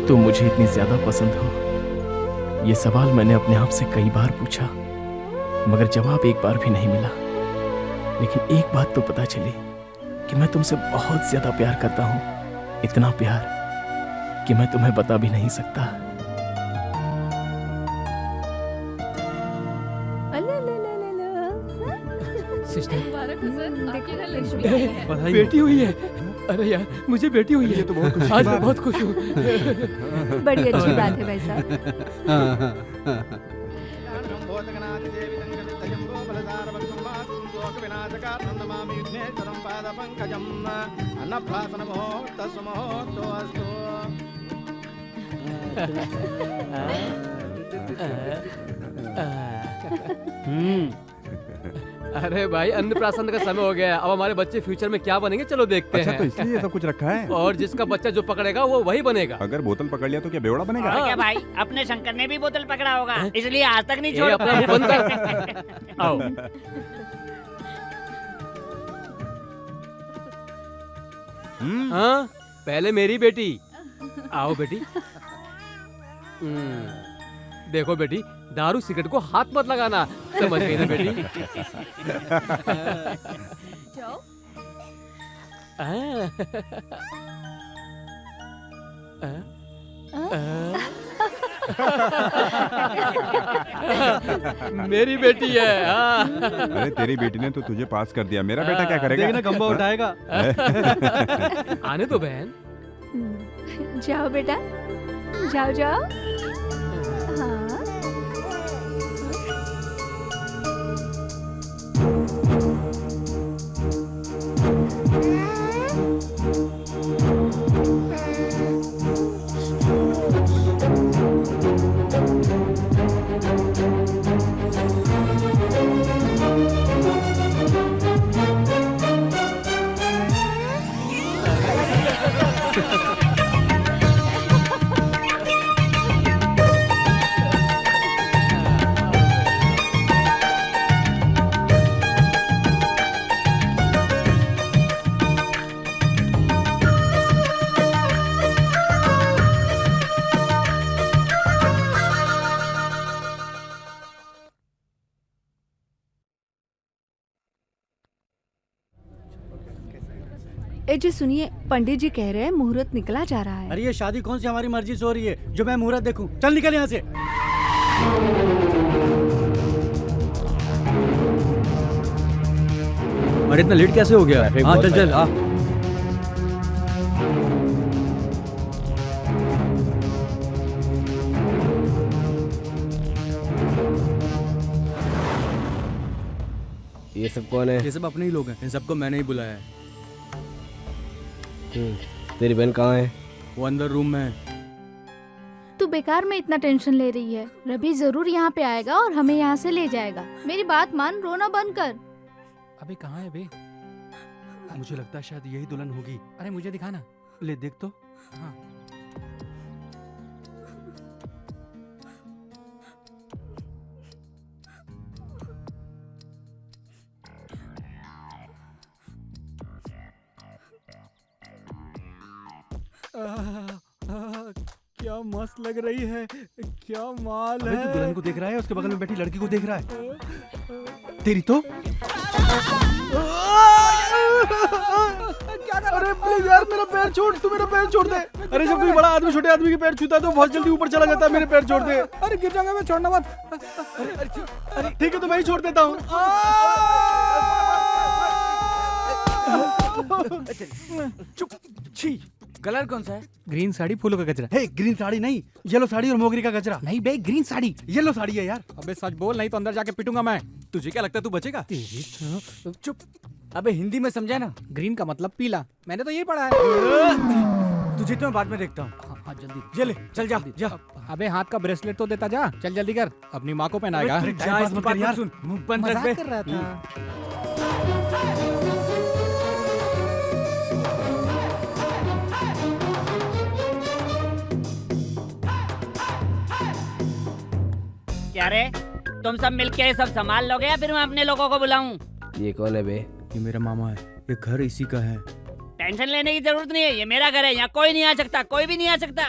तुम मुझे इतनी ज्यादा पसंद हो, ये सवाल मैंने अपने आप से कई बार पूछा, मगर जवाब एक बार भी नहीं मिला। लेकिन एक बात तो पता चली कि मैं तुमसे बहुत ज्यादा प्यार करता हूं, इतना प्यार कि मैं तुम्हें बता भी नहीं सकता। बेटी हुई है। अरे यार, मुझे बेटी हुई है। तो बहुत खुशी आज की मैं बात बहुत खुश हूँ। बड़ी अच्छी बात है भाई साहब। अरे भाई, अन्नप्राशन का समय हो गया है। अब हमारे बच्चे फ्यूचर में क्या बनेंगे, चलो देखते अच्छा, हैं। तो इसलिए ये सब कुछ रखा है। और जिसका बच्चा जो पकड़ेगा वो वही बनेगा। अगर बोतल पकड़ लिया तो क्या बेवड़ा बनेगा? और क्या भाई, अपने शंकर ने भी बोतल पकड़ा होगा, इसलिए आज तक नहीं ये छोड़ अपना मुंह बंद कर। आओ। हाँ, पहले मेरी बेटी। आओ बेटी। देखो बेटी, दारू सिगरेट को हाथ मत लगाना, समझ गई ना बेटी? जाओ। मेरी बेटी है। अरे तेरी बेटी ने तो तुझे पास कर दिया, मेरा बेटा क्या करेगा? देखना खंबा उठाएगा। आने दो बहन। जाओ बेटा, जाओ जाओ। हाँ। ए जी सुनिए, पंडित जी कह रहे हैं मुहूर्त निकला जा रहा है। अरे ये शादी कौन सी हमारी मर्जी से हो रही है जो मैं मुहूर्त देखूं? चल निकल यहाँ से। अरे इतना लेट कैसे हो गया? हाँ चल चल आ। ये सब कौन है? ये सब अपने ही लोग हैं, इन सबको मैंने ही बुलाया है। तेरी बहन कहाँ है? वो अंदर रूम में है। तू बेकार में इतना टेंशन ले रही है। रवि जरूर यहाँ पे आएगा और हमें यहाँ से ले जाएगा। मेरी बात मान, रोना बंद कर। अबे कहाँ है बे? मुझे लगता है शायद यही दुल्हन होगी। अरे मुझे दिखाना। ले देख तो। हाँ। क्या मस्त लग रही है, क्या माल है। तू दुल्हन को देख रहा है, उसके बगल में बैठी लड़की को देख रहा है। तेरी तो क्या कर? अरे प्लीज यार, मेरा पैर छोड़, तू मेरा पैर छोड़ दे। अरे जब कोई बड़ा आदमी छोटे आदमी के पैर छूता है तो बहुत जल्दी ऊपर चला जाता है। मेरे पैर छोड़ दे। अरे गिर जाऊंगा मैं, छोड़ना मत। अरे ठीक है तो मैं ही छोड़ देता हूँ। चुप। छी, कलर कौन सा है? ग्रीन साड़ी, फूलों का गजरा। हे, ग्रीन साड़ी नहीं, येलो साड़ी और मोगरी का गजरा। नहीं बे, ग्रीन साड़ी। येलो साड़ी है यार। अबे सच बोल, नहीं तो अंदर जाके पिटूंगा मैं। तुझे क्या लगता है तू बचेगा? चुप। अबे हिंदी में समझा ना। ग्रीन का मतलब पीला, मैंने तो यही पढ़ा है। तुझे तो मैं बाद में देखता हूँ। हाँ जल्दी। ये ले, चल जा जा। अबे हाथ का ब्रेसलेट तो देता जा। चल जल्दी कर, अपनी माँ को पहनाएगा। जा, इस बात मत सुन, मुंह बंद रख बे। मजाक कर रहा था। क्या रे, तुम सब मिलके ये सब संभाल लोगे या फिर मैं अपने लोगों को बुलाऊं? ये कौन है बे? ये मेरा मामा है, ये घर इसी का है। टेंशन लेने की जरूरत नहीं है, ये मेरा घर है, यहाँ कोई नहीं आ सकता, कोई भी नहीं आ सकता।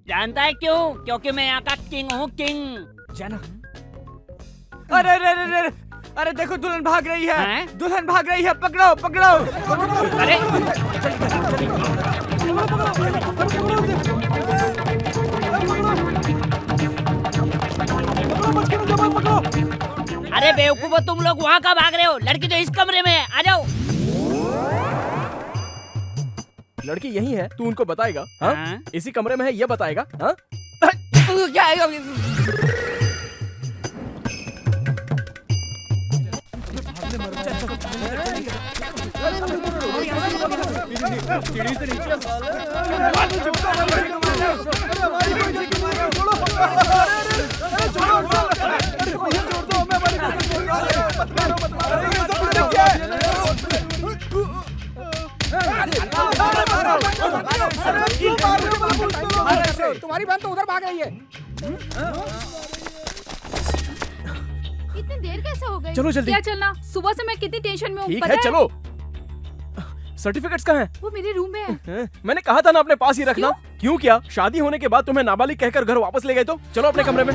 जानता है क्यों? क्योंकि मैं यहाँ का किंग हूँ, किंग। जाना। अरे अरे अरे अरे अरे देखो दुल्हन भाग रही है। हैं? दुल्हन भाग रही है, पकड़ो पकड़ो। अरे अरे बेवकूफो, तुम लोग वहाँ का भाग रहे हो? लड़की तो इस कमरे में है, आ जाओ। लड़की यही है, तू उनको बताएगा? हाँ? हाँ? इसी कमरे में है, ये बताएगा? हाँ? क्या है? सीढ़ी से नीचे तुम्हारी बहन तो उधर भाग रही है। इतनी देर कैसे हो गई? चलो जल्दी। क्या चलना? सुबह से मैं कितनी टेंशन में हूँ। ठीक पता है, चलो। सर्टिफिकेट्स कहाँ हैं? वो मेरे रूम में है। हैं? मैंने कहा था ना अपने पास ही रखना। क्यों किया? शादी होने के बाद तुम्हें नाबालिग कहकर घर वापस ले गए तो? चलो अपने कमरे में।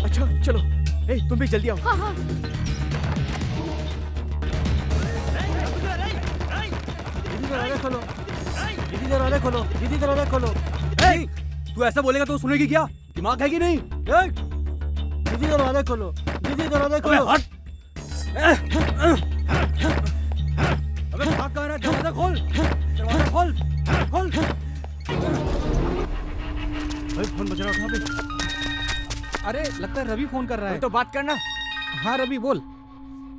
अच्छा चलो, तुम भी जल्दी आओ। हाँ हाँ। तू ऐसा बोलेगा तो सुनेगी क्या? दिमाग है कि नहीं? दीदी दरवाजा खोलो, दीदी दरवाजा खोलो। हट! अबे भाग कहाँ रहा है? दरवाजा खोल, दरवाजा खोल, खोल। भाई फोन बज रहा है कहाँ पे? अरे लगता है रवि फोन कर रहा है। तो बात करना। हाँ रवि बोल।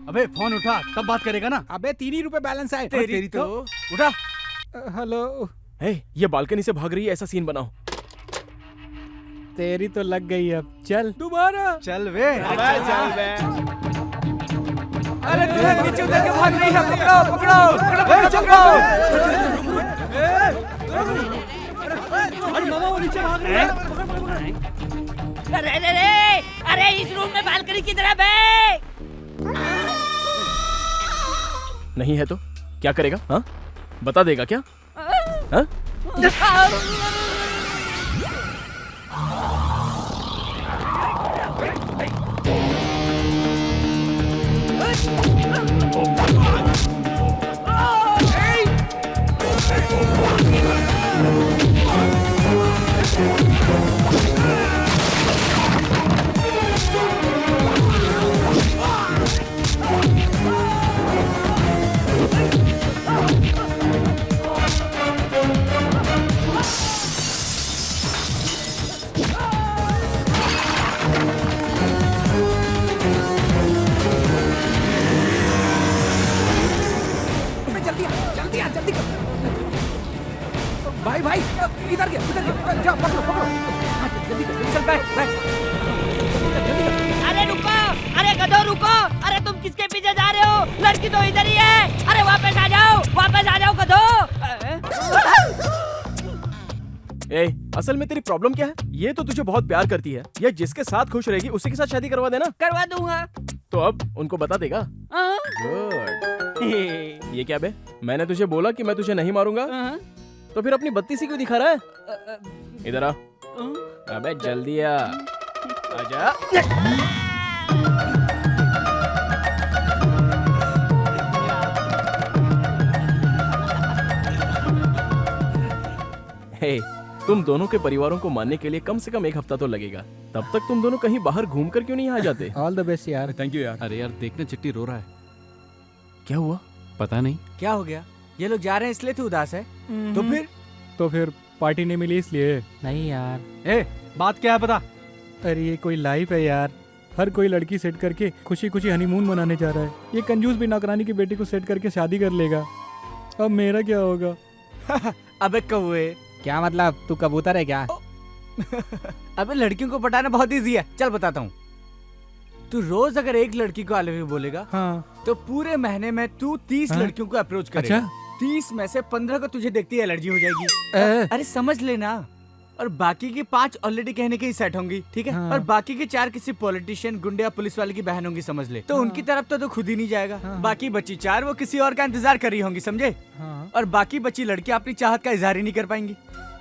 अबे फोन उठा तब बात करेगा ना। अबे 3 ही रुपए बैलेंस आए। तेरी तो उठा। हेलो। ये बालकनी से भाग रही है, ऐसा सीन बनाओ। तेरी तो लग गई अब। चल दोबारा। चल वे, चल वे। अरे दुल्हन नीचे उतर के भाग रही है, पकड़ो पकड़ो पकड़ो। अरे मामा वो नीचे भाग रही है। अरे अरे अरे अरे इस रूम में बालकनी की तरफ है। नहीं है तो क्या करेगा? हाँ? बता देगा क्या? हाँ? जल्दी कर। भाई भाई इधर गया जाओ पकड़ो पकड़ो। जल्दी कर, चल बैठ बैठ। अरे रुको, अरे गधो रुको। अरे तुम किसके पीछे जा रहे हो? लड़की तो इधर ही है। अरे वापस आ जाओ गधो। असल में तेरी प्रॉब्लम क्या है? ये तो तुझे बहुत प्यार करती है। ये जिसके साथ खुश रहेगी उसी के साथ शादी करवा देना। करवा दूंगा। तो अब उनको बता देगा। गुड। ये क्या बे? मैंने तुझे बोला कि मैं तुझे नहीं मारूंगा, तो फिर अपनी बत्तीसी क्यों दिखा रहा है? इधर आ। अबे जल्दी आ। आजा। तुम दोनों के परिवारों को मानने के लिए कम से कम 1 हफ्ता तो लगेगा। तब तक तुम दोनों कहीं बाहर घूम कर क्यों नहीं आ जाते? ऑल द बेस्ट यार। थैंक यू यार। अरे यार देखना, चिट्टी रो रहा है। क्या हुआ? पता नहीं क्या हो गया? ये लोग जा रहे हैं इसलिए तू उदास है? तो फिर पार्टी नहीं मिली इसलिए? नहीं यार। बात क्या है पता? अरे ये कोई लाइफ है यार। हर कोई लड़की सेट करके खुशी खुशी हनीमून मनाने जा रहा है। ये कंजूस भी नौकरानी की बेटी को सेट करके शादी कर लेगा। अब मेरा क्या होगा? अबे कौवे, क्या मतलब, तू कबूतर है क्या? अबे लड़कियों को पटाना बहुत इजी है, चल बताता हूँ। तू रोज अगर एक लड़की को आई लव यू बोलेगा, हाँ। तो पूरे महीने में तू 30 हाँ? लड़कियों को अप्रोच करेगा। अच्छा? 30 में से 15 को तुझे देखती है एलर्जी हो जाएगी। अरे समझ लेना। और बाकी की 5 ऑलरेडी कहने के ही सेट होंगी, ठीक है? हाँ। और बाकी के 4 किसी पॉलिटिशियन, गुंडे या पुलिस वाले की बहन होंगी, समझ ले। तो उनकी तरफ तो खुद ही नहीं जाएगा। बाकी बची 4 वो किसी और का इंतजार कर रही होंगी, समझे? और बाकी बची लड़की अपनी चाहत का इजहार ही नहीं कर पाएंगी।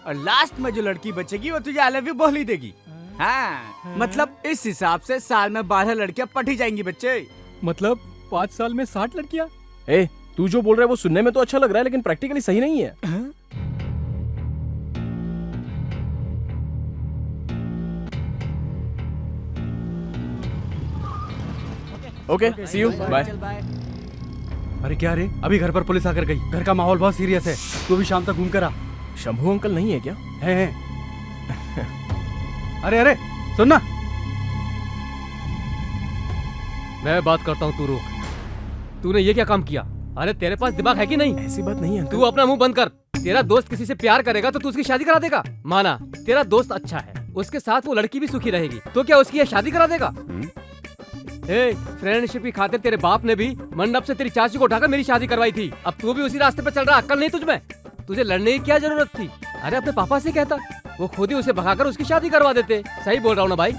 और लास्ट में जो लड़की बचेगी वो तुझे आई लव यू बोल ही देगी। हाँ, मतलब इस हिसाब से साल में 12 लड़कियां पट ही जाएंगी बच्चे। मतलब 5 साल में 60 लड़कियां? ए, तू जो बोल रहा है वो सुनने में तो अच्छा लग रहा है, लेकिन प्रैक्टिकली सही नहीं है। Okay, see you, bye. अरे क्या रे, अभी घर पर पुलिस आकर गई। घर का माहौल बहुत सीरियस है, तू भी शाम तक घूम कर आ। शंभू अंकल नहीं है क्या? है। अरे अरे सुन ना। मैं बात करता हूँ, तू रुक। तूने ये क्या काम किया? अरे तेरे पास दिमाग है कि नहीं? ऐसी बात नहीं है तू अपना मुंह बंद कर। तेरा दोस्त किसी से प्यार करेगा तो तू उसकी शादी करा देगा? माना तेरा दोस्त अच्छा है, उसके साथ वो लड़की भी सुखी रहेगी, तो क्या उसकी ये शादी करा देगा? ए, फ्रेंडशिप की खातिर तेरे बाप ने भी मंडप से तेरी चाची को उठाकर मेरी शादी करवाई थी। अब तू भी उसी रास्ते पे चल रहा। अक्ल नहीं तुझमें? तुझे लड़ने की क्या जरूरत थी? अरे अपने पापा से कहता, वो खुद ही उसे भगाकर उसकी शादी करवा देते। सही बोल रहा हूँ ना भाई?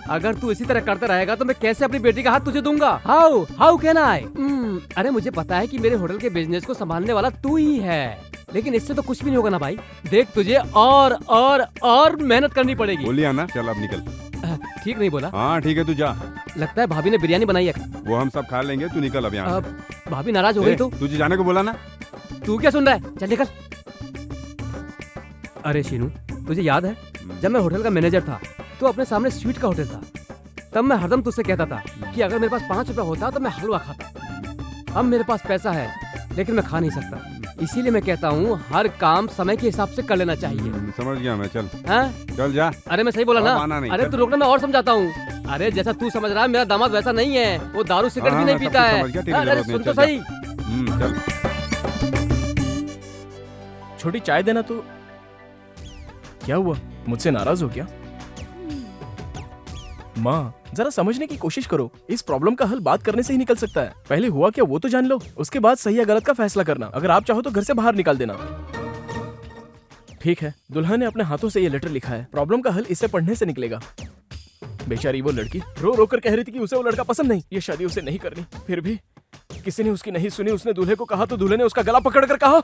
अगर तू इसी तरह करता रहेगा तो मैं कैसे अपनी बेटी का हाथ तुझे दूंगा? How can I? अरे मुझे पता है कि मेरे होटल के बिजनेस को संभालने वाला तू ही है, लेकिन इससे तो कुछ भी नहीं होगा ना भाई। देख तुझे और मेहनत करनी पड़ेगी। बोलिए ना, चल अब निकल। ठीक नहीं बोला? हाँ ठीक है, तू जा। लगता है भाभी ने बिरयानी बनाई है। वो हम सब खा लेंगे, तू निकल अब यहाँ। भाभी नाराज हो गई तो? तुझे जाने को बोला ना। तू क्या सुन रहा है? चल निकल। अरे शीनू, तुझे याद है जब मैं होटल का मैनेजर था तो अपने सामने स्वीट का होटल था, तब मैं हरदम तुझसे कहता था कि अगर मेरे पास 5 रुपया होता तो मैं हलवा खाता। अब मेरे पास पैसा है लेकिन मैं खा नहीं सकता, इसीलिए मैं कहता हूँ हर काम समय के हिसाब से कर लेना चाहिए। समझ गया मैं, चल। हाँ? चल जा। अरे मैं सही बोला ना? नहीं, अरे तू रुकना, मैं और समझाता हूँ। अरे जैसा तू समझ रहा है मेरा दामाद वैसा नहीं है, वो दारू सिगरेट भी नहीं पीता है। अरे सुन तो सही। चल। छोटी चाय देना। तो क्या हुआ, मुझसे नाराज हो क्या? माँ, जरा समझने की कोशिश करो। इस प्रॉब्लम का हल बात करने से ही निकल सकता है। पहले हुआ क्या वो तो जान लो, उसके बाद सही या गलत का फैसला करना। अगर आप चाहो तो घर से बाहर निकाल देना। ठीक है, दुल्हन ने अपने हाथों से ये लेटर लिखा है। प्रॉब्लम का हल इसे पढ़ने से निकलेगा। बेचारी वो लड़की रो रो कर कह रही थी कि उसे वो लड़का पसंद नहीं, ये शादी उसे नहीं करनी। फिर भी किसी ने उसकी नहीं सुनी। उसने दूल्हे को कहा तो दूल्हे ने उसका गला पकड़ कर कहा,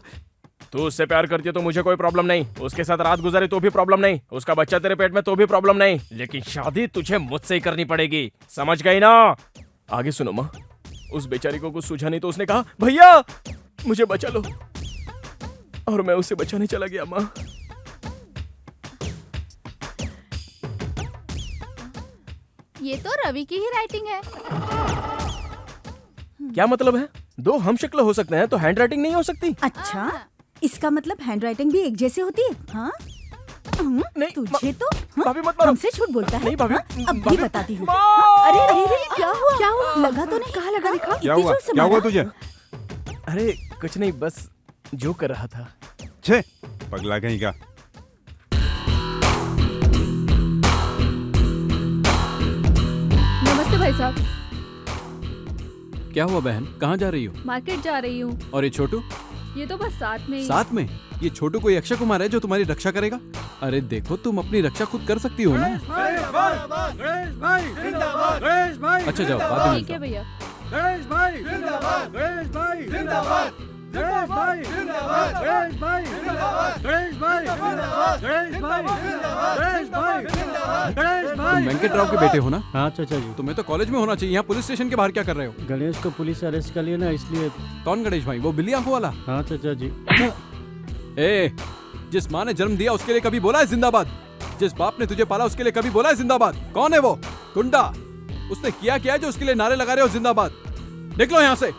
तू उससे प्यार करती है तो मुझे कोई प्रॉब्लम नहीं, उसके साथ रात गुजारे तो भी प्रॉब्लम नहीं, उसका बच्चा तेरे पेट में तो भी प्रॉब्लम नहीं, लेकिन शादी तुझे मुझसे ही करनी पड़ेगी। समझ गई ना? आगे सुनो माँ। उस बेचारी को कुछ सूझा नहीं तो उसने कहा, भैया मुझे बचा लो, और मैं उसे बचाने चला गया। माँ, ये तो रवि की ही राइटिंग है। क्या मतलब है? 2 हम शक्ल हो सकते हैं तो हैंड राइटिंग नहीं हो सकती? अच्छा, इसका मतलब हैंड राइटिंग भी एक जैसे होती है? हाँ? नहीं, तुझे तो भाभी मत मारो। हमसे झूठ बोलता है? नहीं भाभी, हाँ? अब भी भाभी, बताती हूँ। माँ! अरे अरे अरे, क्या हुआ? क्या हुआ? लगा तो नहीं? कहाँ लगा? दिखा। क्या हुआ? क्या हुआ तुझे? अरे कुछ नहीं, बस जो कर रहा था। छे, पगला कहीं का। नमस्ते भाई साहब। क्या हुआ बहन, कहाँ जा रही हो? मार्केट जा रही हूँ। और ये छोटू? ये तो बस साथ में ही। साथ में? ये छोटू कोई अक्षय कुमार है जो तुम्हारी रक्षा करेगा? अरे देखो, तुम अपनी रक्षा खुद कर सकती हो ना। अच्छा जाओ, बाद में ठीक है भैया। तुम वेंकट राव के बेटे हो ना? हाँ चाचा जी। तुम्हें तो कॉलेज में होना चाहिए, यहाँ पुलिस स्टेशन के बाहर क्या कर रहे हो? गणेश को पुलिस अरेस्ट कर लिया ना, इसलिए। कौन गणेश भाई? वो बिल्ली आंखों वाला? हाँ चाचा जी। ए, जिस माँ ने जन्म दिया उसके लिए कभी बोला है जिंदाबाद? जिस बाप ने तुझे पाला उसके लिए कभी बोला है जिंदाबाद? कौन है वो गुंडा? उसने किया क्या है जो उसके लिए नारे लगा रहे हो जिंदाबाद? निकलो यहाँ से।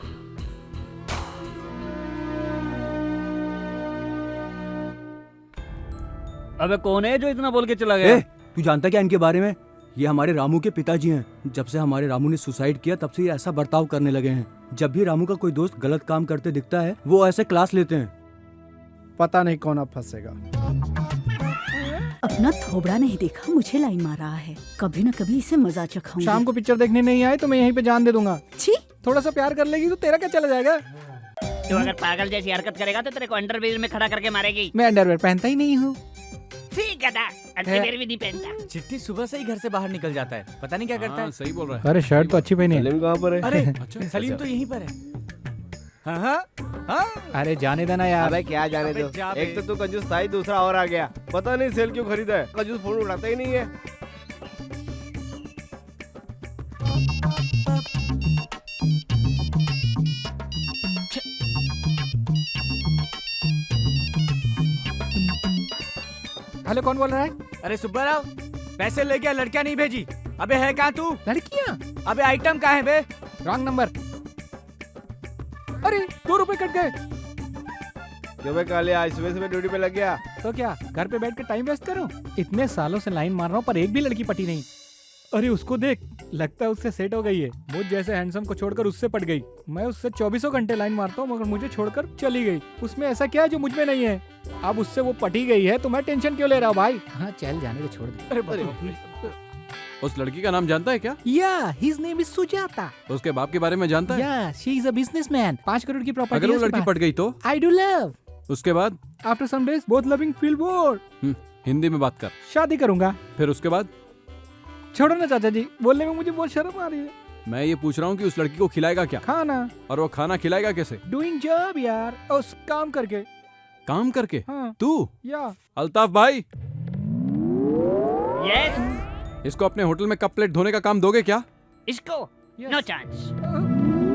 अबे कौन है जो इतना बोल के चला गया? तू जानता क्या इनके बारे में? ये हमारे रामू के पिताजी हैं। जब से हमारे रामू ने सुसाइड किया तब से ये ऐसा बर्ताव करने लगे हैं। जब भी रामू का कोई दोस्त गलत काम करते दिखता है वो ऐसे क्लास लेते हैं। पता नहीं कौन अब फंसेगा। अपना थोबड़ा नहीं देखा, मुझे लाइन मार रहा है। कभी न कभी इसे मजा चखाऊंगी। शाम को पिक्चर देखने नहीं आए तो मैं यहीं पे जान दे दूंगा। छी, थोड़ा सा प्यार कर लेगी तो तेरा क्या चला जाएगा। तू अगर पागल जैसी हरकत करेगा तो तेरे को अंडरवियर में खड़ा करके मारेगी। मैं अंडरवेयर पहनता ही नहीं हूँ। ठीक है, अंडरवियर भी नहीं पहनता। चिट्टी सुबह से ही घर से बाहर निकल जाता है, पता नहीं क्या करता है। सही बोल रहा है। अरे शर्ट तो अच्छी पहनी है। सलीम कहाँ पर है? अरे अच्छा, सलीम तो यहीं पर है। हाँ हाँ हाँ। अरे जाने देना यार। अबे क्या जाने अबे दो, जा बे। एक तो तू कंजूस था ही, दूसरा और आ गया। पता नहीं सेल क्यों खरीदा है, कंजूस फोन उठाता ही नहीं है। हेलो, कौन बोल रहा है? अरे सुब्बा राव, पैसे लेके लड़कियां नहीं भेजी। अबे है कहाँ तू? लड़कियाँ? अबे आइटम कहाँ है बे? Wrong number. अरे 2 रुपए कट गए। क्यों बे काले, आज सुबह सुबह ड्यूटी पे लग गया? तो क्या घर पे बैठ के टाइम वेस्ट करूं? इतने सालों से लाइन मार रहा हूँ पर एक भी लड़की पटी नहीं। अरे उसको देख, लगता है उससे सेट हो गई है। मुझ जैसे हैंडसम को छोड़कर उससे पट गई। मैं उससे 24 घंटे लाइन मारता हूँ मगर मुझे छोड़कर चली गई। उसमें ऐसा क्या है जो मुझ में नहीं है? अब उससे वो पटी गई है तो मैं टेंशन क्यों ले रहा हूँ भाई? हाँ चल जाने दे, छोड़ दे। उस लड़की का नाम जानता है क्या? या हिज नेम इज सुजाता। उसके बाप के बारे में जानता है? या she is a businessman. 5 crore की प्रॉपर्टी। अगर वो लड़की पट गई तो? I do love. उसके बाद? After some days both loving feel bored. Hindi में बात कर। शादी करूंगा। फिर उसके बाद? छोड़ो ना चाचा जी, बोलने में मुझे बहुत शर्म आ रही है। मैं ये पूछ रहा हूँ कि उस लड़की को खिलाएगा क्या? खाना। और वो खाना खिलाएगा कैसे? डूइंग जॉब यार, उस काम करके। काम करके? हाँ। तू? या अल्ताफ भाई, यस। इसको अपने होटल में कप प्लेट धोने का काम दोगे क्या? इसको नो चांस।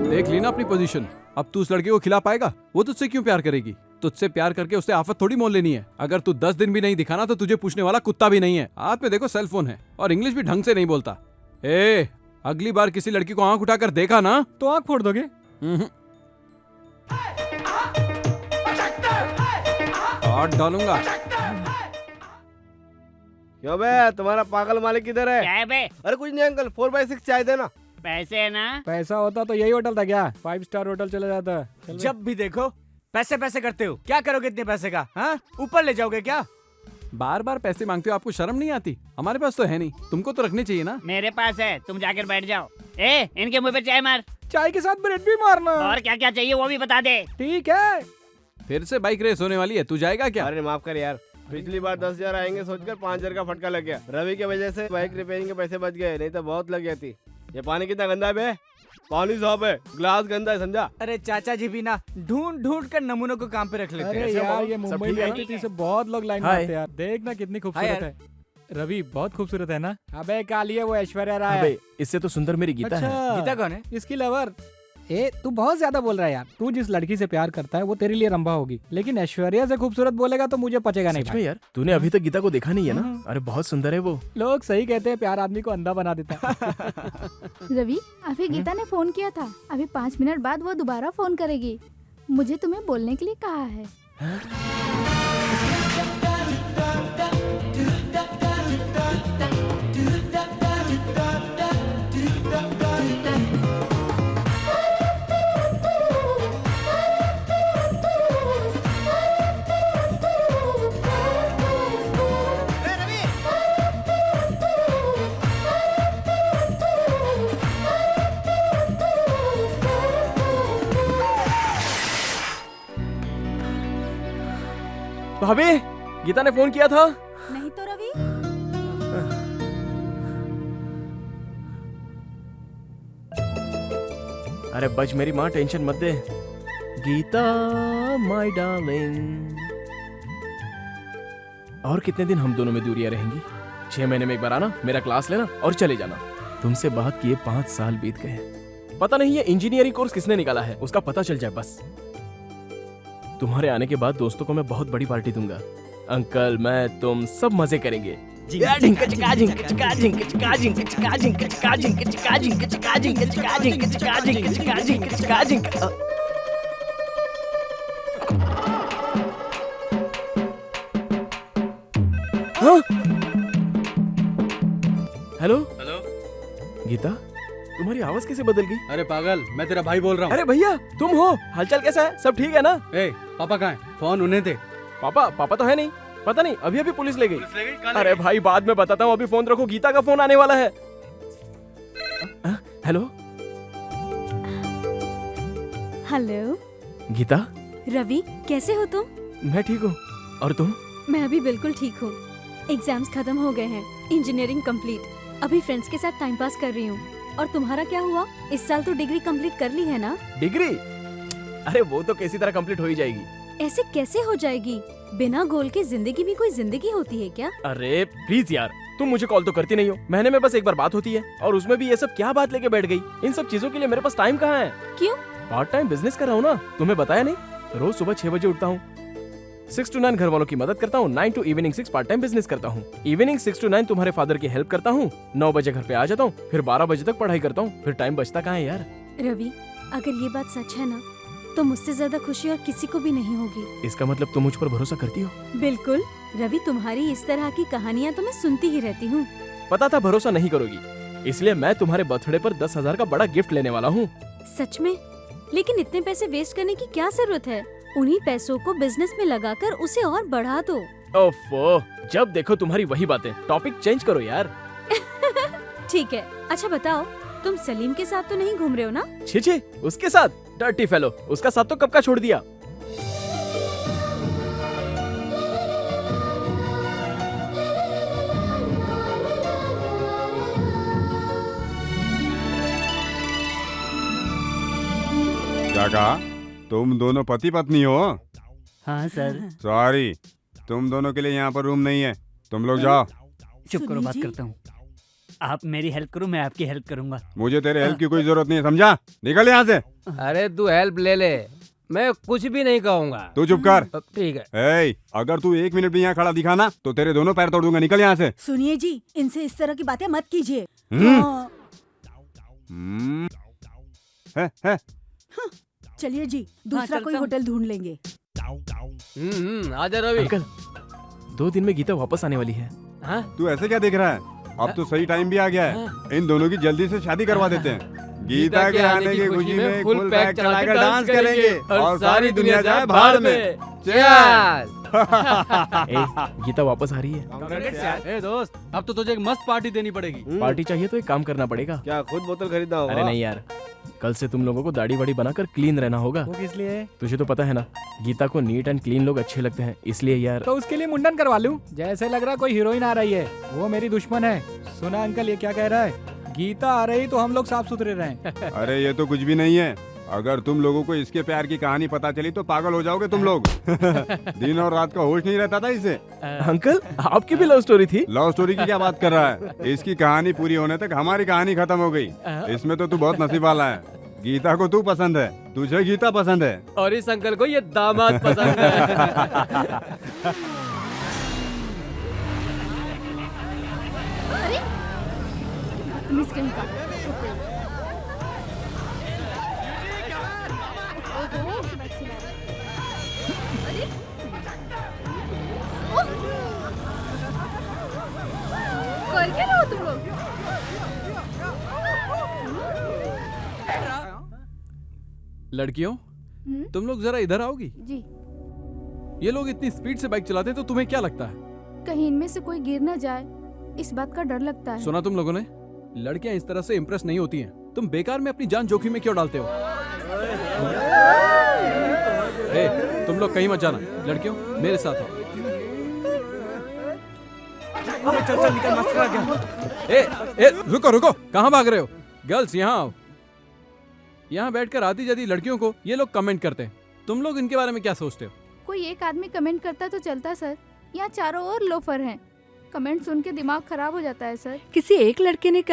देख ली ना अपनी पोजीशन। अब तू उस लड़की को खिला पाएगा? वो तुझसे क्यों प्यार करेगी? तुझसे प्यार करके उससे आफत थोड़ी मोल लेनी है। अगर तू 10 दिन भी नहीं दिखाना तो तुझे पूछने वाला कुत्ता भी नहीं है। हाथ में देखो सेल फोन है और इंग्लिश भी ढंग से नहीं बोलता। ए, अगली बार किसी लड़की को आंख उठाकर देखा ना तो आंख फोड़ दोगे? हाथ डालूंगा। क्यों बे, तुम्हारा पागल मालिक किधर है? क्या है बे? अरे कुछ नहीं अंकल, 4x6 चाय देना। पैसे है ना? पैसा होता तो यही होटल था क्या? 5 स्टार होटल चला जाता। चल बे। जब भी देखो पैसे पैसे करते हो। क्या करोगे इतने पैसे का? हाँ, ऊपर ले जाओगे क्या? बार बार पैसे मांगते हो, आपको शर्म नहीं आती? हमारे पास तो है नहीं, तुमको तो रखनी चाहिए ना। मेरे पास है, तुम जाकर बैठ जाओ। ए, इनके मुंह पे चाय मार। चाय के साथ ब्रेड भी मारना। और क्या क्या चाहिए वो भी बता दे। ठीक है। फिर से बाइक रेस होने वाली है, तू जाएगा क्या? अरे माफ कर यार, पिछली बार 10,000 आएंगे सोचकर 5,000 का फटका लग गया। रवि की वजह से बाइक रिपेयरिंग के पैसे बच गए, नहीं तो बहुत लग जाती। ये पानी कितना गंदा है बे? पानी साफ है, ग्लास गंदा है, समझा? अरे चाचा जी भी ना ढूंढ ढूंढ कर नमूनों को काम पे रख लेते हैं। अरे यार, ये सब मुंबई ठीक में है? रहती थी, इसे बहुत लोग लाइन हाय। मारते हैं यार। देखना कितनी खूबसूरत हाय है। रवि बहुत खूबसूरत है ना? अबे काली है वो ऐश्वर्या राय। अबे इससे तो सुंदर मेरी गीता है। गीता कौन है? इसकी लवर। ए तू बहुत ज्यादा बोल रहा है यार। तू जिस लड़की से प्यार करता है वो तेरे लिए रंभा होगी, लेकिन ऐश्वर्या से खूबसूरत बोलेगा तो मुझे पचेगा नहीं सच में भाई। यार, तूने अभी तक गीता को देखा नहीं है ना? अरे बहुत सुंदर है वो। लोग सही कहते हैं, प्यार आदमी को अंधा बना देता है। रवि, अभी गीता ने फोन किया था। अभी 5 मिनट बाद वो दोबारा फोन करेगी। मुझे तुम्हें बोलने के लिए कहा है। भाभी, गीता ने फोन किया था। नहीं तो रवि। अरे बज मेरी माँ, टेंशन मत दे। Gita my darling. और कितने दिन हम दोनों में दूरियां रहेंगी? 6 महीने में एक बार आना, मेरा क्लास लेना और चले जाना। तुमसे बात किए 5 साल बीत गए। पता नहीं ये इंजीनियरिंग कोर्स किसने निकाला है, उसका पता चल जाए बस। तुम्हारे आने के बाद दोस्तों को मैं बहुत बड़ी पार्टी दूंगा। अंकल, मैं, तुम सब मजे करेंगे। Hello hello. गीता, तुम्हारी आवाज कैसे बदल गई? अरे पागल, मैं तेरा भाई बोल रहा हूँ। अरे भैया, तुम हो? हालचाल कैसा है? सब ठीक है ना? ए, पापा कहाँ है? फोन उन्हें दे। पापा तो है नहीं। पता नहीं, अभी पुलिस ले गई। अरे भाई, बाद में बताता हूँ, अभी फोन रखो, गीता का फोन आने वाला है। Hello hello Gita. रवि, कैसे हो तुम? मैं ठीक हूँ, और तुम? मैं भी बिल्कुल ठीक हूँ। एग्जाम्स खत्म हो गए हैं, इंजीनियरिंग कंप्लीट। अभी फ्रेंड्स के साथ टाइम पास कर रही हूँ। और तुम्हारा क्या हुआ? इस साल तो डिग्री कंप्लीट कर ली है ना? डिग्री? अरे वो तो किसी तरह कंप्लीट हो ही जाएगी। ऐसे कैसे हो जाएगी? बिना गोल के जिंदगी भी कोई जिंदगी होती है क्या? अरे प्लीज यार, तुम मुझे कॉल तो करती नहीं हो। महीने में बस एक बार बात होती है, और उसमें भी ये सब क्या बात लेके बैठ गई? इन सब चीजों के लिए मेरे पास टाइम कहाँ है? क्यों? पार्ट टाइम बिजनेस कर रहा हूँ ना, तुम्हें बताया नहीं? रोज सुबह 6 बजे उठता हूँ, 6 to 9 घर वालों की मदद करता हूँ, 9 to evening 6 part time business करता हूँ, इवनिंग 6 to 9 तुम्हारे फादर की हेल्प करता हूँ, 9 बजे घर पे आ जाता हूँ, फिर 12 बजे तक पढ़ाई करता हूँ, फिर टाइम बचता कहाँ है यार? रवि, अगर ये बात सच है ना, तो मुझसे ज्यादा खुशी और किसी को भी नहीं होगी। इसका मतलब तुम मुझ पर भरोसा करती हो? बिल्कुल रवि, तुम्हारी इस तरह की कहानियाँ तो मैं सुनती ही रहती हूँ। पता था भरोसा नहीं करोगी, इसलिए मैं तुम्हारे बर्थडे पर 10,000 का बड़ा गिफ्ट लेने वाला हूँ। सच में? लेकिन इतने पैसे वेस्ट करने की क्या जरूरत है? उन्हीं पैसों को बिजनेस में लगाकर उसे और बढ़ा दो। ओफो, जब देखो तुम्हारी वही बातें। टॉपिक चेंज करो यार। ठीक है, अच्छा बताओ, तुम सलीम के साथ तो नहीं घूम रहे हो ना? छी, उसके साथ? डर्टी फेलो, उसका साथ तो कब का छोड़ दिया। क्या कहा? तुम दोनों पति पत्नी हो? हाँ सर। सॉरी, तुम दोनों के लिए यहाँ पर रूम नहीं है, तुम लोग जाओ। चुप करो, बात करता हूँ। आप मेरी हेल्प करो, मैं आपकी हेल्प करूंगा। मुझे तेरे हेल्प की कोई जरूरत नहीं है, समझा? निकल यहाँ से। अरे तू हेल्प ले ले, मैं कुछ भी नहीं कहूँगा। तू चुप कर। ठीक है। ए, अगर तू 1 मिनट भी यहाँ खड़ा दिखा ना, तो तेरे दोनों पैर तोड़ दूंगा। निकल यहाँ से। सुनिए जी, इनसे इस तरह की बातें मत कीजिए। है। चलिए जी, दूसरा कोई होटल ढूंढ लेंगे। आजा रवि। अंकल, 2 दिन में गीता वापस आने वाली है। हाँ? तू ऐसे क्या देख रहा है? अब तो सही टाइम भी आ गया है, इन दोनों की जल्दी से शादी करवा देते हैं। गीता के आने की खुशी में फुल पैक चलाकर डांस करेंगे और सारी दुनिया जाए भाड़ में। चल। गीता वापस आ रही है। ए दोस्त, अब तो तुझे एक मस्त पार्टी देनी पड़ेगी। पार्टी चाहिए तो एक काम करना पड़ेगा। क्या खुद बोतल खरीदना होगा? अरे नहीं यार, कल से तुम लोगों को दाढ़ी वाड़ी बनाकर क्लीन रहना होगा। वो किस लिए? तुझे तो पता है ना, गीता को नीट एंड क्लीन लोग अच्छे लगते हैं, इसलिए यार। तो उसके लिए मुंडन करवा लूं? जैसे लग रहा कोई हीरोइन आ रही है, वो मेरी दुश्मन है। सुना अंकल, ये क्या कह रहा है? गीता आ रही तो हम लोग साफ सुथरे रहें। अरे ये तो कुछ भी नहीं है। अगर तुम लोगों को इसके प्यार की कहानी पता चली तो पागल हो जाओगे तुम लोग। दिन और रात का होश नहीं रहता था इसे। अंकल, आपकी भी लव स्टोरी थी? लव स्टोरी की क्या बात कर रहा है? इसकी कहानी पूरी होने तक हमारी कहानी खत्म हो गई। इसमें तो तू बहुत नसीब वाला है। गीता को तू पसंद है, तुझे गीता पसंद है, और इस अंकल को ये दामाद पसंद है। मिस कहीं का। कर क्या रहे हो तुम लोग? लड़कियों, तुम लोग जरा इधर आओगी? जी। ये लोग इतनी स्पीड से बाइक चलाते हैं, तो तुम्हें क्या लगता है? कहीं इनमें से कोई गिर न जाए, इस बात का डर लगता है। सुना तुम लोगों ने? लड़कियां इस तरह से इम्प्रेस नहीं होती हैं। तुम बेकार में अपनी जान जोखिम में क्यों डालते हो? ए, तुम लोग कहीं मत जाना। लड़कियों, मेरे साथ आओ। चल निकल, मस्त आ गया। रुको, कहाँ भाग रहे हो? गर्ल्स, यहाँ आओ। यहाँ बैठकर आती जाती लड़कियों को ये लोग कमेंट करते हैं। तुम लोग इनके बारे में क्या सोचते हो? कोई एक आदमी कमेंट करता तो चलता सर, यहाँ चारों ओर लोफर हैं। कमेंट सुन के दिमाग खराब हो जाता है सर। किसी एक लड़के ने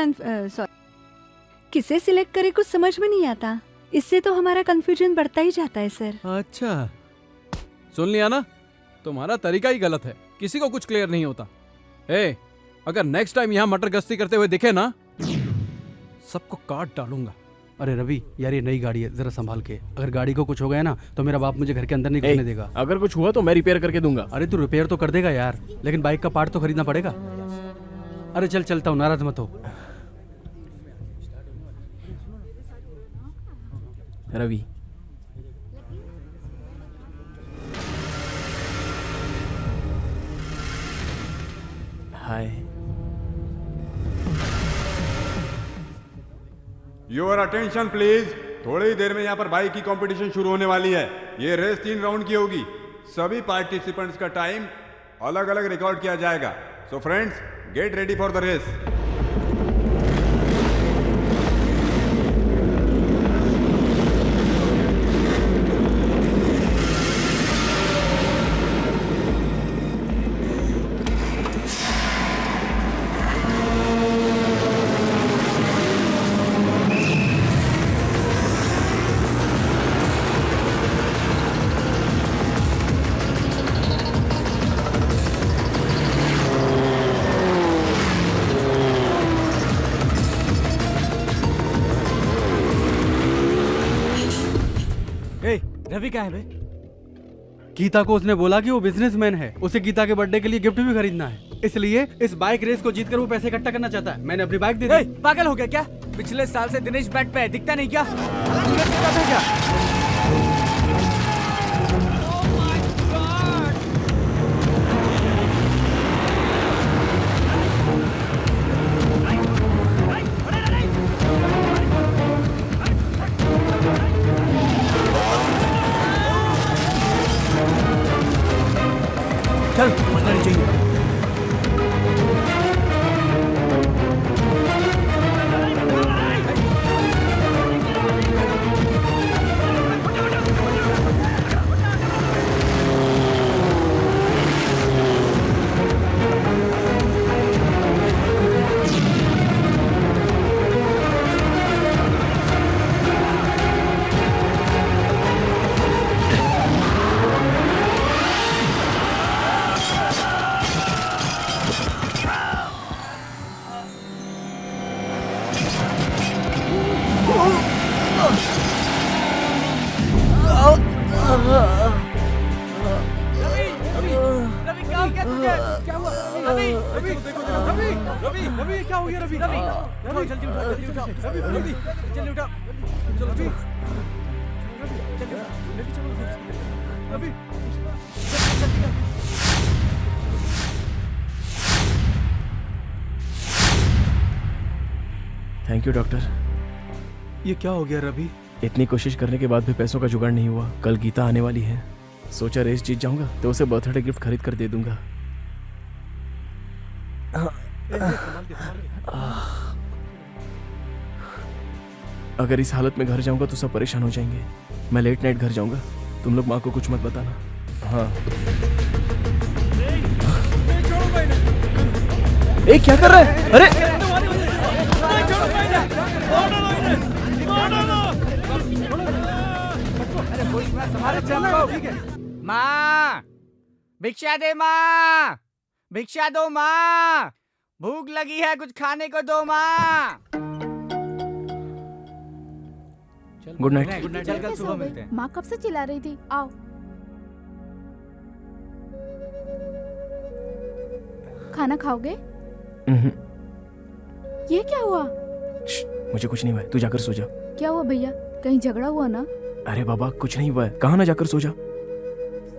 किसे सिलेक्ट करे कुछ समझ में नहीं आता। इससे तो हमारा कंफ्यूजन बढ़ता ही जाता है सर। अच्छा, सुन लिया ना? तुम्हारा तरीका ही गलत है, किसी को कुछ क्लियर नहीं होता। अगर नेक्स्ट टाइम यहाँ मटर गश्ती करते हुए दिखे ना, सबको काट डालूंगा। अरे रवि यार, ये नई गाड़ी है, जरा संभाल के। अगर गाड़ी को कुछ हो गया ना तो मेरा बाप मुझे घर के अंदर नहीं घुसने देगा। अगर कुछ हुआ तो मैं रिपेयर करके दूंगा। अरे तू रिपेयर तो कर देगा यार, लेकिन बाइक का पार्ट तो खरीदना पड़ेगा। अरे चल चलता हूँ, नाराज मत हो। Ravi, hi. Your attention please. थोड़ी ही देर में यहाँ पर बाइक की कंपटीशन शुरू होने वाली है। ये रेस 3 राउंड की होगी। सभी पार्टिसिपेंट्स का टाइम अलग अलग रिकॉर्ड किया जाएगा। So friends, get ready for the race. Ravi कहाँ है बे? गीता को उसने बोला कि वो बिजनेसमैन है, उसे गीता के बर्थडे के लिए गिफ्ट भी खरीदना है, इसलिए इस बाइक रेस को जीतकर वो पैसे इकट्ठा करना चाहता है। मैंने अपनी बाइक दे दी। पागल हो गया क्या? पिछले साल से दिनेश बैट पे है, दिखता नहीं क्या? तूने सीखा था क्या? चल, मरना नहीं चाहिए। Thank you doctor. ये क्या हो गया रवि? इतनी कोशिश करने के बाद भी पैसों का जुगाड़ नहीं हुआ। कल गीता आने वाली है, सोचा रेस जीत जाऊंगा तो उसे बर्थडे गिफ्ट खरीद कर दे दूंगा। अगर इस हालत में घर जाऊंगा तो सब परेशान हो जाएंगे। मैं लेट नाइट घर जाऊंगा। तुम लोग माँ को कुछ मत बताना। हाँ। ए, क्या कर रहा है? अरे माँ, भिक्षा दे माँ, भिक्षा दो माँ, भूख लगी है, कुछ खाने को दो माँ। Good night. Good night. चल कल सुबह मिलते हैं। माँ कब से चिल्ला रही थी, आओ। खाना खाओगे? ये क्या हुआ? मुझे कुछ नहीं हुआ है, तू जाकर सो जा। क्या हुआ भैया, कहीं झगड़ा हुआ ना? अरे बाबा कुछ नहीं हुआ है, कहाँ ना जाकर सो जा।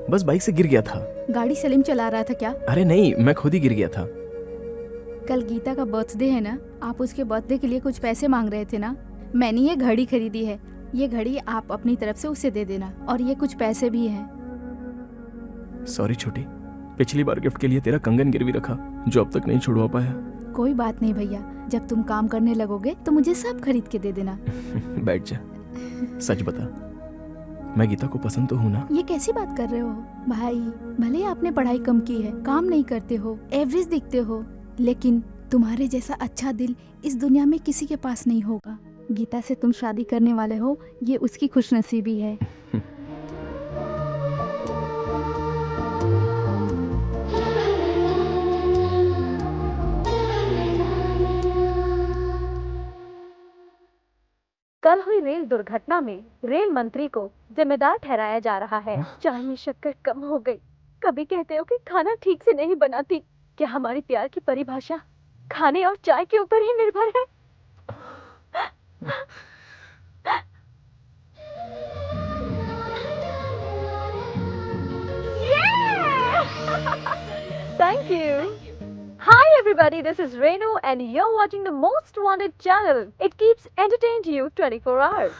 बस बाइक से गिर गया था। गाड़ी सलीम चला रहा था क्या? अरे नहीं, मैं खुद ही गिर गया था। कल गीता का बर्थडे है ना, आप उसके बर्थडे के लिए कुछ पैसे मांग रहे थे ना। मैंने ये घड़ी खरीदी है, ये घड़ी आप अपनी तरफ से उसे दे देना, और ये कुछ पैसे भी हैं। सॉरी छोटी, पिछली बार गिफ्ट के लिए तेरा कंगन गिरवी रखा जो अब तक नहीं छुड़वा पाया। कोई बात नहीं भैया, जब तुम काम करने लगोगे तो मुझे सब खरीद के दे देना। बैठ जा। सच बता, मैं गीता को पसंद तो हूँ ना? ये कैसी बात कर रहे हो भाई? भले आपने पढ़ाई कम की है, काम नहीं करते हो, एवरेज दिखते हो, लेकिन तुम्हारे जैसा अच्छा दिल इस दुनिया में किसी के पास नहीं होगा। गीता से तुम शादी करने वाले हो, ये उसकी खुशनसीबी है। कल हुई रेल दुर्घटना में रेल मंत्री को जिम्मेदार ठहराया जा रहा है। चाय में शक्कर कम हो गई। कभी कहते हो कि खाना ठीक से नहीं बनाती। क्या हमारी प्यार की परिभाषा खाने और चाय के ऊपर ही निर्भर है। Thank you. Hi everybody, this is Renu and you're watching the most wanted channel. It keeps entertained you 24 hours.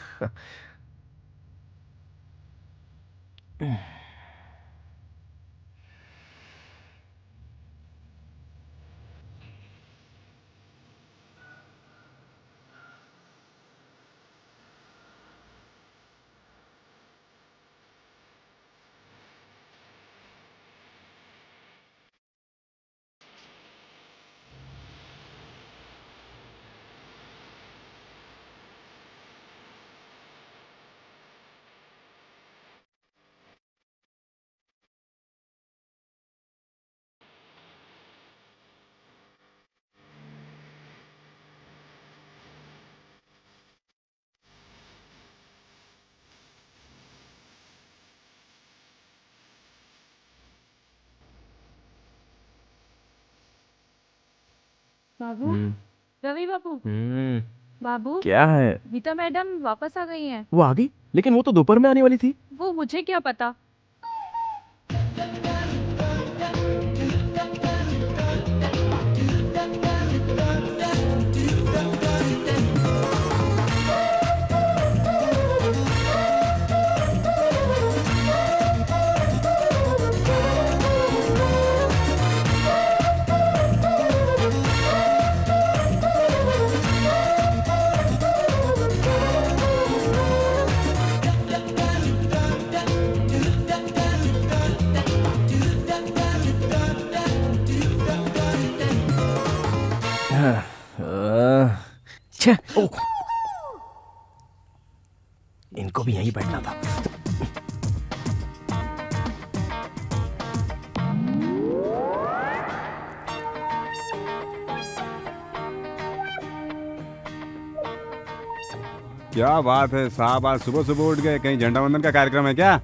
बाबू, रवि बाबू, बाबू क्या है? गीता मैडम वापस आ गई हैं। वो आ गई? लेकिन वो तो दोपहर में आने वाली थी। वो मुझे क्या पता। छे, इनको भी यहीं बैठना था। क्या बात है साहब, आज सुबह सुबह उठ गए, कहीं झंडा वंदन का कार्यक्रम है क्या?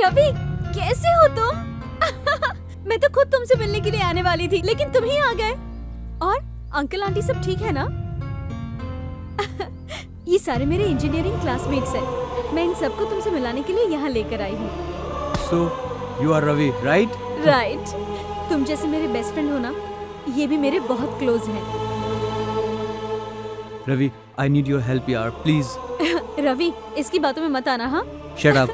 रवि, कैसे हो तुम? मैं तो खुद तुमसे मिलने के लिए आने वाली थी, लेकिन तुम ही आ गए। और अंकल आंटी सब ठीक है ना? ये सारे मेरे इंजीनियरिंग क्लासमेट्स हैं। मैं इन सबको तुमसे मिलाने के लिए यहाँ लेकर आई हूँ। So, you are Ravi, right? Right. तुम जैसे मेरे बेस्ट फ्रेंड हो ना, ये भी मेरे बहुत क्लोज हैं। Ravi, I need your help यार, please. रवि, इसकी बातों में मत आना। हाँ, Shut up.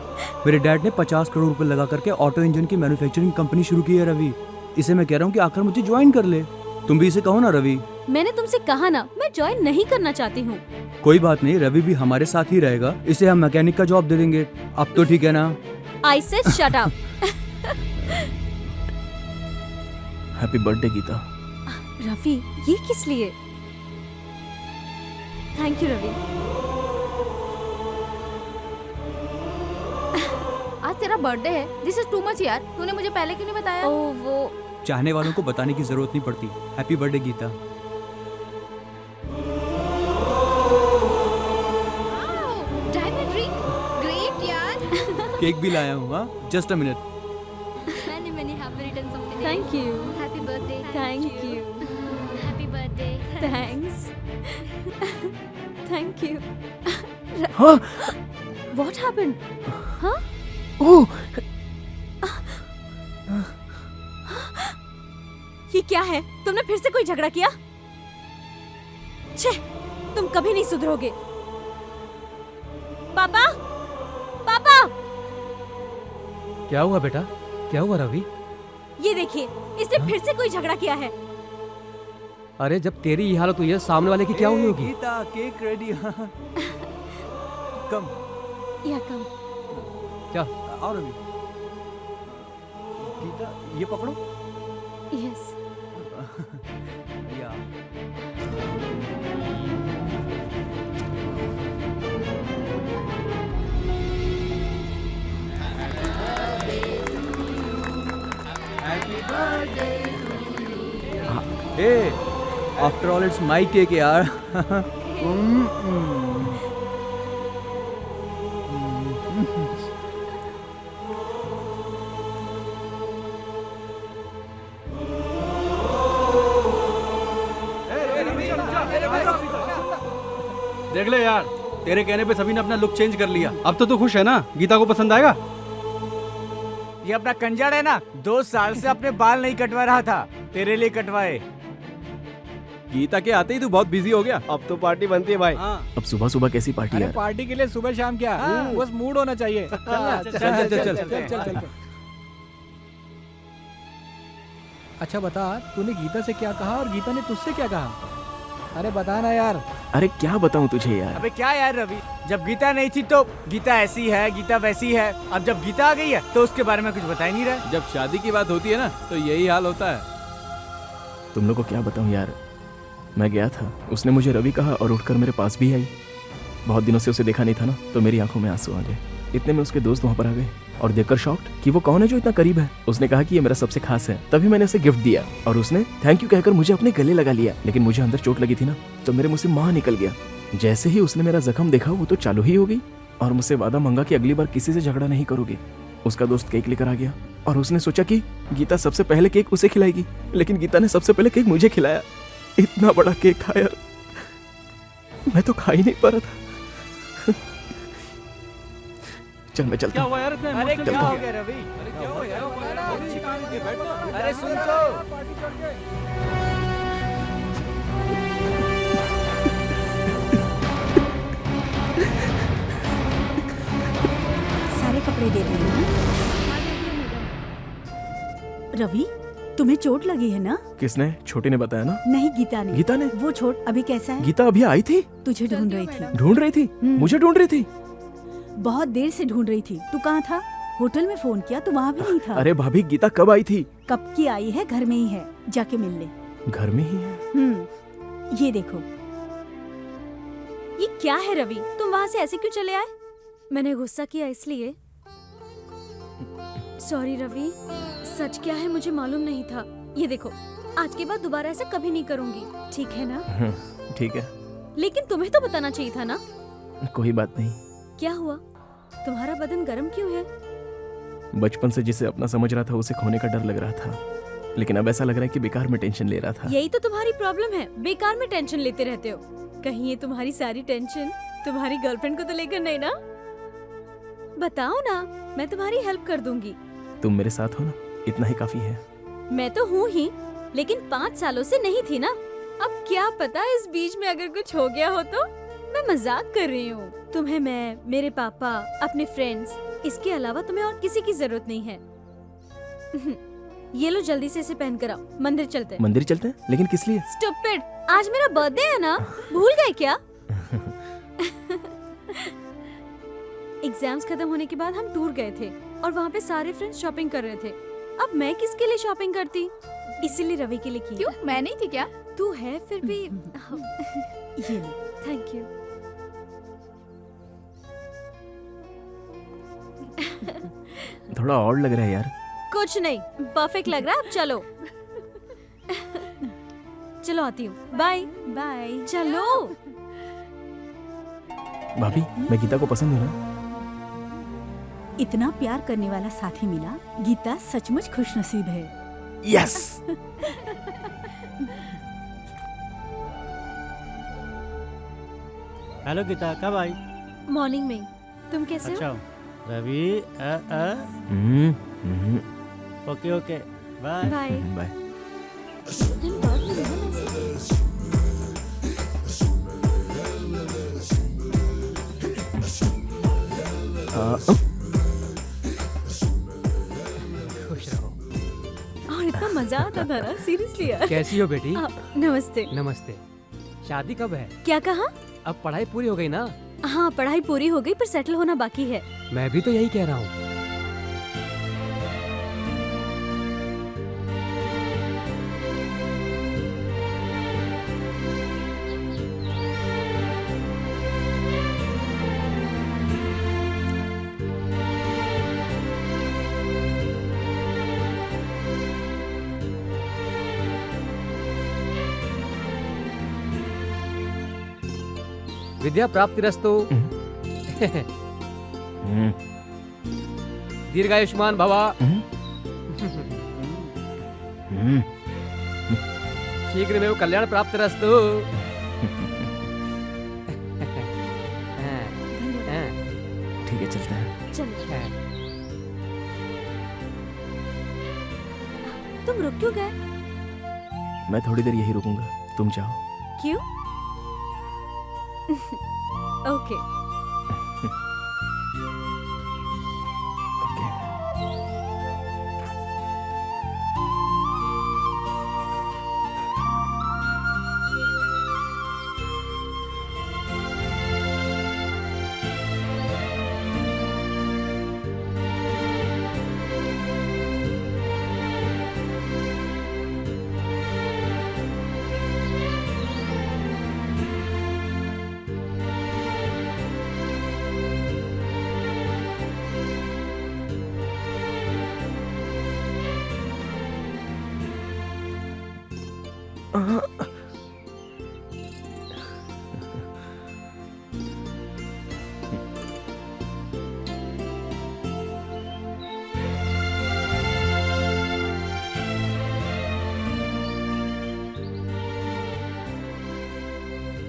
मेरे डैड ने 50 करोड़ रुपए लगा करके ऑटो इंजन की मैन्युफैक्चरिंग कंपनी शुरू की है रवि। इसे मैं कह रहा हूँ कि आकर मुझे ज्वाइन कर ले। तुम भी इसे कहो ना रवि। मैंने तुमसे कहा ना, मैं ज्वाइन नहीं करना चाहती हूँ। कोई बात नहीं, रवि भी हमारे साथ ही रहेगा। इसे हम मैकेनिक का जॉब दे देंगे। अब तो ठीक है ना? I said shut up. Happy birthday Geeta. Ravi, ये किस लिए? Thank you Ravi. आज तेरा बर्थडे है। दिस इज टू मच यार। तूने मुझे पहले क्यों नहीं बताया? ओ वो चाहने वालों को बताने की जरूरत नहीं पड़ती। Happy birthday Geeta. Diamond ring, great यार। केक भी लाया हूँ। हाँ, just a minute. Many happy returns of the day. Thank you. Happy birthday. Thank you. Happy birthday. Thanks. Thank you. हाँ? What happened? हाँ? ओह! ये क्या है? तुमने फिर से कोई झगड़ा किया? छे, तुम कभी नहीं सुधरोगे। पापा, पापा! क्या हुआ बेटा? क्या हुआ रवि? ये देखिए, इसने फिर से कोई झगड़ा किया है। अरे जब तेरी ये हालत हुई है, सामने वाले की क्या हुई होगी? Geeta, cake ready. कम। या कम। क्या? आओ रवि। गीता, ये पकड़ो। Yes. Hey, after all, it's my cake, यार. देख ले यार, तेरे कहने पे सभी ने अपना लुक चेंज कर लिया। अब तो तू खुश है ना? गीता को पसंद आएगा? ये अपना कंजर है ना, 2 साल से अपने बाल नहीं कटवा रहा था, तेरे लिए कटवाए। गीता के आते ही तू बहुत बिजी हो गया। अब तो पार्टी बनती है भाई। अब सुबह सुबह कैसी पार्टी अरे यार? पार्टी के लिए सुबह शाम क्या, बस मूड होना चाहिए। चल। अच्छा बता, तूने गीता से क्या कहा और गीता ने तुझसे क्या कहा? अरे बता ना यार। अरे क्या बताऊं तुझे यार? अबे क्या यार रवि, जब गीता नहीं थी तो गीता ऐसी है, गीता वैसी है, अब जब गीता आ गई है तो उसके बारे में कुछ बता ही नहीं रहा। जब शादी की बात होती है ना तो यही हाल होता है। तुम लोग को क्या बताऊं यार, मैं गया था, उसने मुझे रवि कहा और उठकर मेरे पास भी आई। बहुत दिनों से उसे देखा नहीं था ना, तो मेरी आंखों में आंसू आ गए। इतने में उसके दोस्त वहां पर आ गए और देखकर शॉक्ड कि वो कौन है जो इतना करीब है। उसने कहा कि ये मेरा सबसे खास है। तभी मैंने उसे गिफ्ट दिया और उसने थैंक यू कहकर मुझे अपने गले लगा लिया। लेकिन मुझे अंदर चोट लगी थी ना, तो मेरे मुंह से मां निकल गया। जैसे ही उसने मेरा जख्म देखा वो तो चालू ही हो गई और मुझसे वादा मांगा कि अगली बार किसी से झगड़ा नहीं करोगे। उसका दोस्त केक लेकर आ गया और उसने सोचा कि गीता सबसे पहले केक उसे खिलाएगी, लेकिन गीता ने सबसे पहले केक मुझे खिलाया। इतना बड़ा केक था यार, मैं तो खा ही नहीं पा रहा था। चल मैं चलता हूं। अरे क्या हो गया रवि? अरे क्या हो यार? अरे सुन तो। सारे कपड़े दे दिए हैं? रवि, तुम्हें चोट लगी है ना? किसने? छोटी ने बताया ना? नहीं, गीता ने। गीता ने? वो चोट अभी कैसा है? गीता अभी आई थी? तुझे ढूंढ रही थी। ढूंढ रही थी? मुझे ढूंढ रही थी? बहुत देर से ढूंढ रही थी। तू कहाँ था? होटल में फोन किया तो वहाँ भी नहीं था। अरे भाभी, गीता कब आई थी? कब की आई है? घर में ही है, जाके मिल ले। घर में ही है? ये देखो। ये क्या है रवि, तुम वहाँ से ऐसे क्यों चले आए? मैंने गुस्सा किया इसलिए। सॉरी रवि, सच क्या है मुझे मालूम नहीं था। ये देखो, आज के बाद दोबारा ऐसा कभी नहीं करूँगी, ठीक है ना? ठीक है। लेकिन तुम्हें तो बताना चाहिए था ना। कोई बात नहीं। क्या हुआ? तुम्हारा बदन गर्म क्यों है? बचपन से जिसे अपना समझ रहा था उसे खोने का डर लग रहा था, लेकिन अब ऐसा लग रहा है कि बेकार में टेंशन ले रहा था। यही तो तुम्हारी प्रॉब्लम है, बेकार में टेंशन लेते रहते हो। कहीं ये तुम्हारी सारी टेंशन तुम्हारी गर्लफ्रेंड को तो लेकर नहीं ना? बताओ ना, मैं तुम्हारी हेल्प कर दूंगी। तुम मेरे साथ हो ना, इतना ही काफी है। मैं तो हूँ ही, लेकिन 5 सालों से नहीं थी ना। अब क्या पता इस बीच में अगर कुछ हो गया हो तो। मैं मजाक कर रही हूँ। तुम्हें मैं, मेरे पापा, अपने फ्रेंड्स, इसके अलावा तुम्हें और किसी की जरूरत नहीं है। ये लो, जल्दी से इसे पहन कर आओ। मंदिर चलते हैं। मंदिर चलते हैं? लेकिन किस लिए? स्टूपिड, आज मेरा बर्थडे है ना, भूल गए क्या? एग्जाम्स खत्म होने के बाद हम टूर गए थे और वहाँ पे सारे फ्रेंड्स शॉपिंग कर रहे थे। अब मैं किसके लिए शॉपिंग करती? इसीलिए रवि के लिए की। क्यों, मैं नहीं थी क्या? तू है फिर भी। ये लो, थैंक यू। थोड़ा और लग रहा है यार। कुछ नहीं, परफेक्ट लग रहा है। अब चलो। चलो आती हूँ। Bye bye. चलो। भाभी, मैं गीता को पसंद हूँ ना? इतना प्यार करने वाला साथी मिला। गीता सचमुच खुशनसीब है। यस। हेलो गीता, कब आई? मॉर्निंग में। तुम कैसे अच्छा हो? Ravi, okay okay, bye bye bye. खुश रहो। और इतना मजा आता था ना, सीरियसली यार। कैसी हो बेटी? नमस्ते। नमस्ते। शादी कब है? क्या कहा? अब पढ़ाई पूरी हो गई ना? हाँ, पढ़ाई पूरी हो गई पर सेटल होना बाकी है। मैं भी तो यही कह रहा हूँ। विद्या प्राप्तिरस्तु। दीर्घायुष्मान भवा। शीघ्रमेव कल्याण प्राप्तिरस्तु। ठीक है, चलते हैं। तुम रुक क्यों गए? मैं थोड़ी देर यही रुकूंगा, तुम जाओ। क्यों? ओके।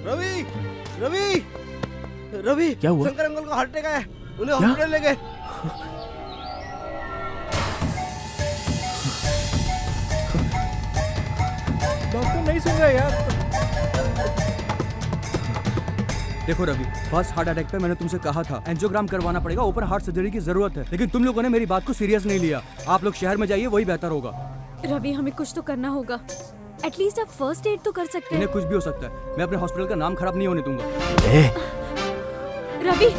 रवि, रवि, रवि, क्या हुआ? शंकर अंकल को हार्ट अटैक आया, उन्हें क्या? हॉस्पिटल ले गए। डॉक्टर नहीं सुन रहे यार। देखो रवि, फर्स्ट हार्ट अटैक पे मैंने तुमसे कहा था एंजियोग्राम करवाना पड़ेगा, ओपन हार्ट सर्जरी की जरूरत है, लेकिन तुम लोगों ने मेरी बात को सीरियस नहीं लिया। आप लोग शहर में जाइए, वही बेहतर होगा। रवि, हमें कुछ तो करना होगा। एटलीस्ट आप फर्स्ट एड तो कर सकते हैं। इन्हें कुछ भी हो सकता है, मैं अपने हॉस्पिटल का नाम खराब नहीं होने दूंगा। रवि,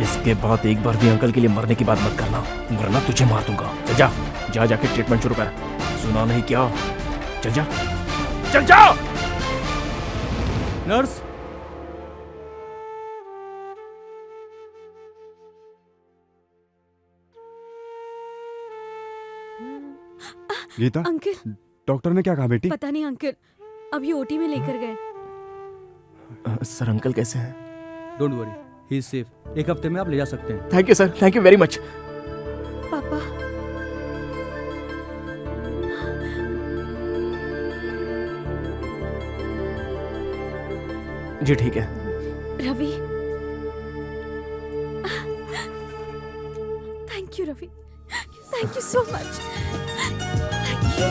इसके बाद एक बार भी अंकल के लिए मरने की बात मत करना, वरना तुझे मार दूंगा। चल जा, जा जाके ट्रीटमेंट शुरू कर। सुना नहीं क्या? चल जा, चल जा। नर्स, गीता, अंकल, डॉक्टर ने क्या कहा बेटी? पता नहीं अंकल, अभी ओटी में लेकर गए। सर, अंकल कैसे हैं? Don't worry, he is safe. एक हफ्ते में आप ले जा सकते हैं। Thank you sir, thank you very much. पापा, जी ठीक है। Ravi, thank you Ravi, thank you so much. Thank you.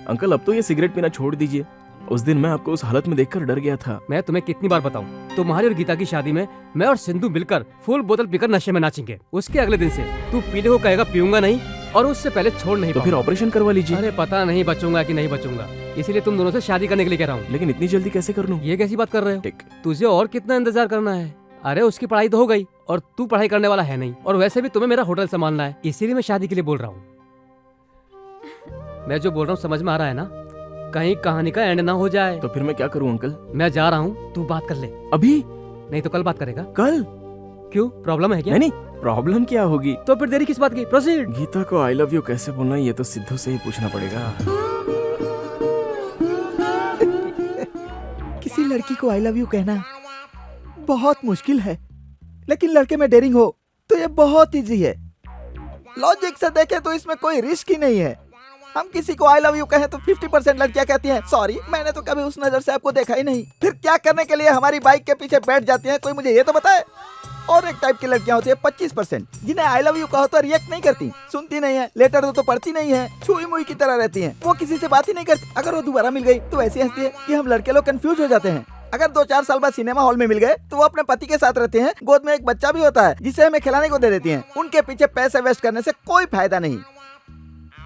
Uncle, अब तो ये सिगरेट पीना छोड़ दीजिए। उस दिन मैं आपको उस हालत में देखकर डर गया था। मैं तुम्हें कितनी बार बताऊं, तुम्हारी और गीता की शादी में मैं और सिंधु मिलकर फुल बोतल पीकर नशे में नाचेंगे। उसके अगले दिन से तू पीने को कहेगा पीऊंगा नहीं, और उससे पहले छोड़ नहीं तो फिर ऑपरेशन करवा लीजिए। अरे पता नहीं बचूंगा कि नहीं बचूंगा, इसीलिए तुम दोनों से शादी करने के लिए कह रहा हूँ। लेकिन इतनी जल्दी कैसे कर लूं? ये कैसी बात कर रहे हो? तुझे और कितना इंतजार करना है? अरे उसकी पढ़ाई तो हो गई और तू पढ़ाई करने वाला है नहीं, और वैसे भी तुम्हें मेरा होटल संभालना है, इसीलिए मैं शादी के लिए बोल रहा हूँ। मैं जो बोल रहा हूँ समझ में आ रहा है ना? कहीं कहानी का एंड ना हो जाए। तो फिर मैं क्या करूं अंकल? मैं जा रहा हूँ, तू बात कर ले। अभी नहीं तो कल बात करेगा। कल? क्यों, प्रॉब्लम है क्या? नहीं, प्रॉब्लम क्या होगी? तो फिर देरी किस बात की? प्रोसीड। गीता को आई लव यू कैसे बोलना है, ये तो सिद्धू से ही पूछना पड़ेगा। किसी लड़की को आई लव यू कहना बहुत मुश्किल है, लेकिन लड़के में डेयरिंग हो तो ये बहुत इजी है। लॉजिक से देखें तो इसमें कोई रिस्क ही नहीं है। हम किसी को आई लव यू कहें तो 50% लड़कियां कहती हैं सॉरी, मैंने तो कभी उस नजर से आपको देखा ही नहीं। फिर क्या करने के लिए हमारी बाइक के पीछे बैठ जाती हैं, कोई मुझे ये तो बताए। और एक टाइप की लड़कियां होती है 25%, जिन्हें आई लव यू कहो तो रिएक्ट नहीं करती, सुनती नहीं है, लेटर तो पढ़ती नहीं है, छुई मुई की तरह रहती हैं। वो किसी से बात ही नहीं करती। अगर वो दोबारा मिल गई तो ऐसी हंसती है कि हम लड़के लोग कंफ्यूज हो जाते हैं। अगर 2-4 साल बाद सिनेमा हॉल में मिल गए तो वो अपने पति के साथ रहते हैं, गोद में एक बच्चा भी होता है जिसे हमें खिलाने को दे देती हैं। उनके पीछे पैसे वेस्ट करने से कोई फायदा नहीं।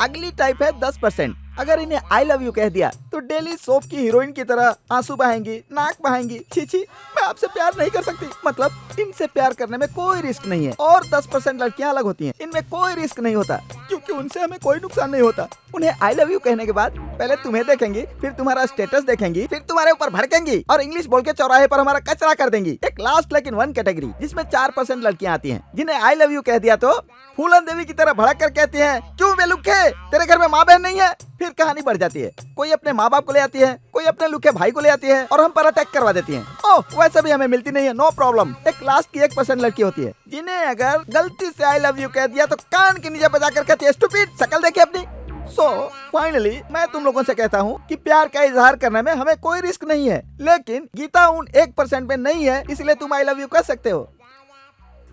अगली टाइप है 10%, अगर इन्हें आई लव यू कह दिया तो डेली सोप की हीरोइन की तरह आंसू बहाएंगी, नाक बहाएंगी। छी, मैं आपसे प्यार नहीं कर सकती। मतलब इनसे प्यार करने में कोई रिस्क नहीं है। और 10% लड़कियां अलग होती हैं, इनमें कोई रिस्क नहीं होता क्योंकि उनसे हमें कोई नुकसान नहीं होता। उन्हें आई लव यू कहने के बाद पहले तुम्हें देखेंगी, फिर तुम्हारा स्टेटस देखेंगी, फिर तुम्हारे ऊपर भड़केंगी और इंग्लिश बोल के चौराहे पर हमारा कचरा कर देंगी। एक लास्ट लेकिन वन कैटेगरी जिसमें 4% लड़कियां आती हैं, जिन्हें आई लव यू कह दिया तो फूलन देवी की तरह भड़क कर कहती हैं, क्यों बेलुखे, तेरे घर में माँ बहन नहीं है। फिर कहानी बढ़ जाती है, कोई अपने माँ बाप को ले आती है, कोई अपने लुखे भाई को ले आती है और हम पर अटैक करवा देती है। ओह वैसे भी हमें मिलती नहीं है, नो प्रॉब्लम। एक लास्ट की 1% लड़की होती है जिन्हें अगर गलती से आई लव यू कह दिया तो कान के नीचे बजा कर कहती है, स्टूपिड, शक्ल देखिए अपनी। सो फाइनली मैं तुम लोगों से कहता हूँ कि प्यार का इजहार करने में हमें कोई रिस्क नहीं है, लेकिन गीता उन 1% में नहीं है, इसलिए तुम आई लव यू कह सकते हो।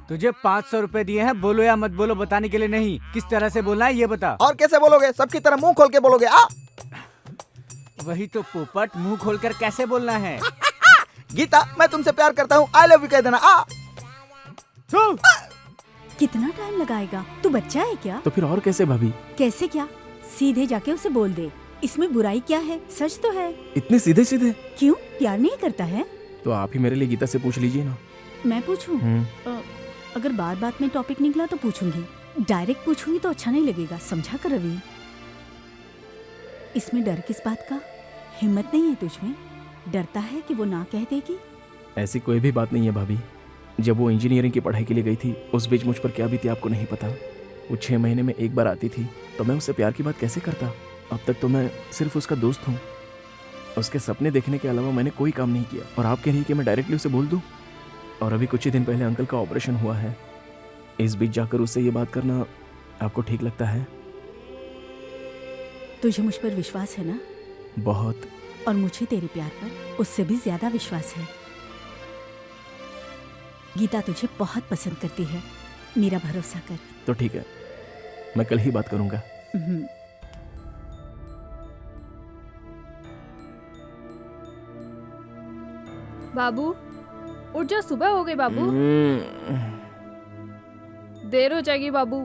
तुझे 500 रुपए दिए हैं, बोलो या मत बोलो बताने के लिए नहीं, किस तरह से बोलना है ये बता। और कैसे बोलोगे, सबकी तरह मुंह खोल के बोलोगे। वही तो पोपट, मुंह खोलकर कैसे बोलना है। गीता मैं तुमसे प्यार करता हूँ, आई लव यू कह देना। कितना टाइम लगाएगा, तू बच्चा है क्या? तो फिर और कैसे भाभी? कैसे क्या, सीधे जाके उसे बोल दे, इसमें बुराई क्या है, सच तो है। इतने सीधे सीधे? क्यों, प्यार नहीं करता है? तो आप ही मेरे लिए गीता से पूछ लीजिए ना। मैं पूछूं? अगर बात बात में टॉपिक निकला तो पूछूंगी, डायरेक्ट पूछूंगी तो अच्छा नहीं लगेगा, समझा कर रवि। इसमें डर किस बात का, हिम्मत नहीं है तुझमें, डरता है कि वो ना कह देगी। ऐसी कोई भी बात नहीं है भाभी। जब वो इंजीनियरिंग की पढ़ाई के लिए गई थी, उस बीच मुझ पर क्या बीती आपको नहीं पता। वो 6 महीने में एक बार आती थी, तो मैं उससे प्यार की बात कैसे करता। अब तक तो मैं सिर्फ उसका दोस्त हूँ। उसके सपने देखने के अलावा मैंने कोई काम नहीं किया, और आप कह रही है कि मैं डायरेक्टली उसे बोल दूँ। और अभी कुछ ही दिन पहले अंकल का ऑपरेशन हुआ है, इस बीच जाकर उससे ये बात करना आपको ठीक लगता है? तुझे मुझ पर विश्वास है ना? बहुत। और मुझे तेरे प्यार पर उससे भी ज्यादा विश्वास है। गीता तुझे बहुत पसंद करती है, मेरा भरोसा कर। तो ठीक है, मैं कल ही बात करूंगा। बाबू उठ जा, सुबह हो गई बाबू। देर हो जाएगी बाबू।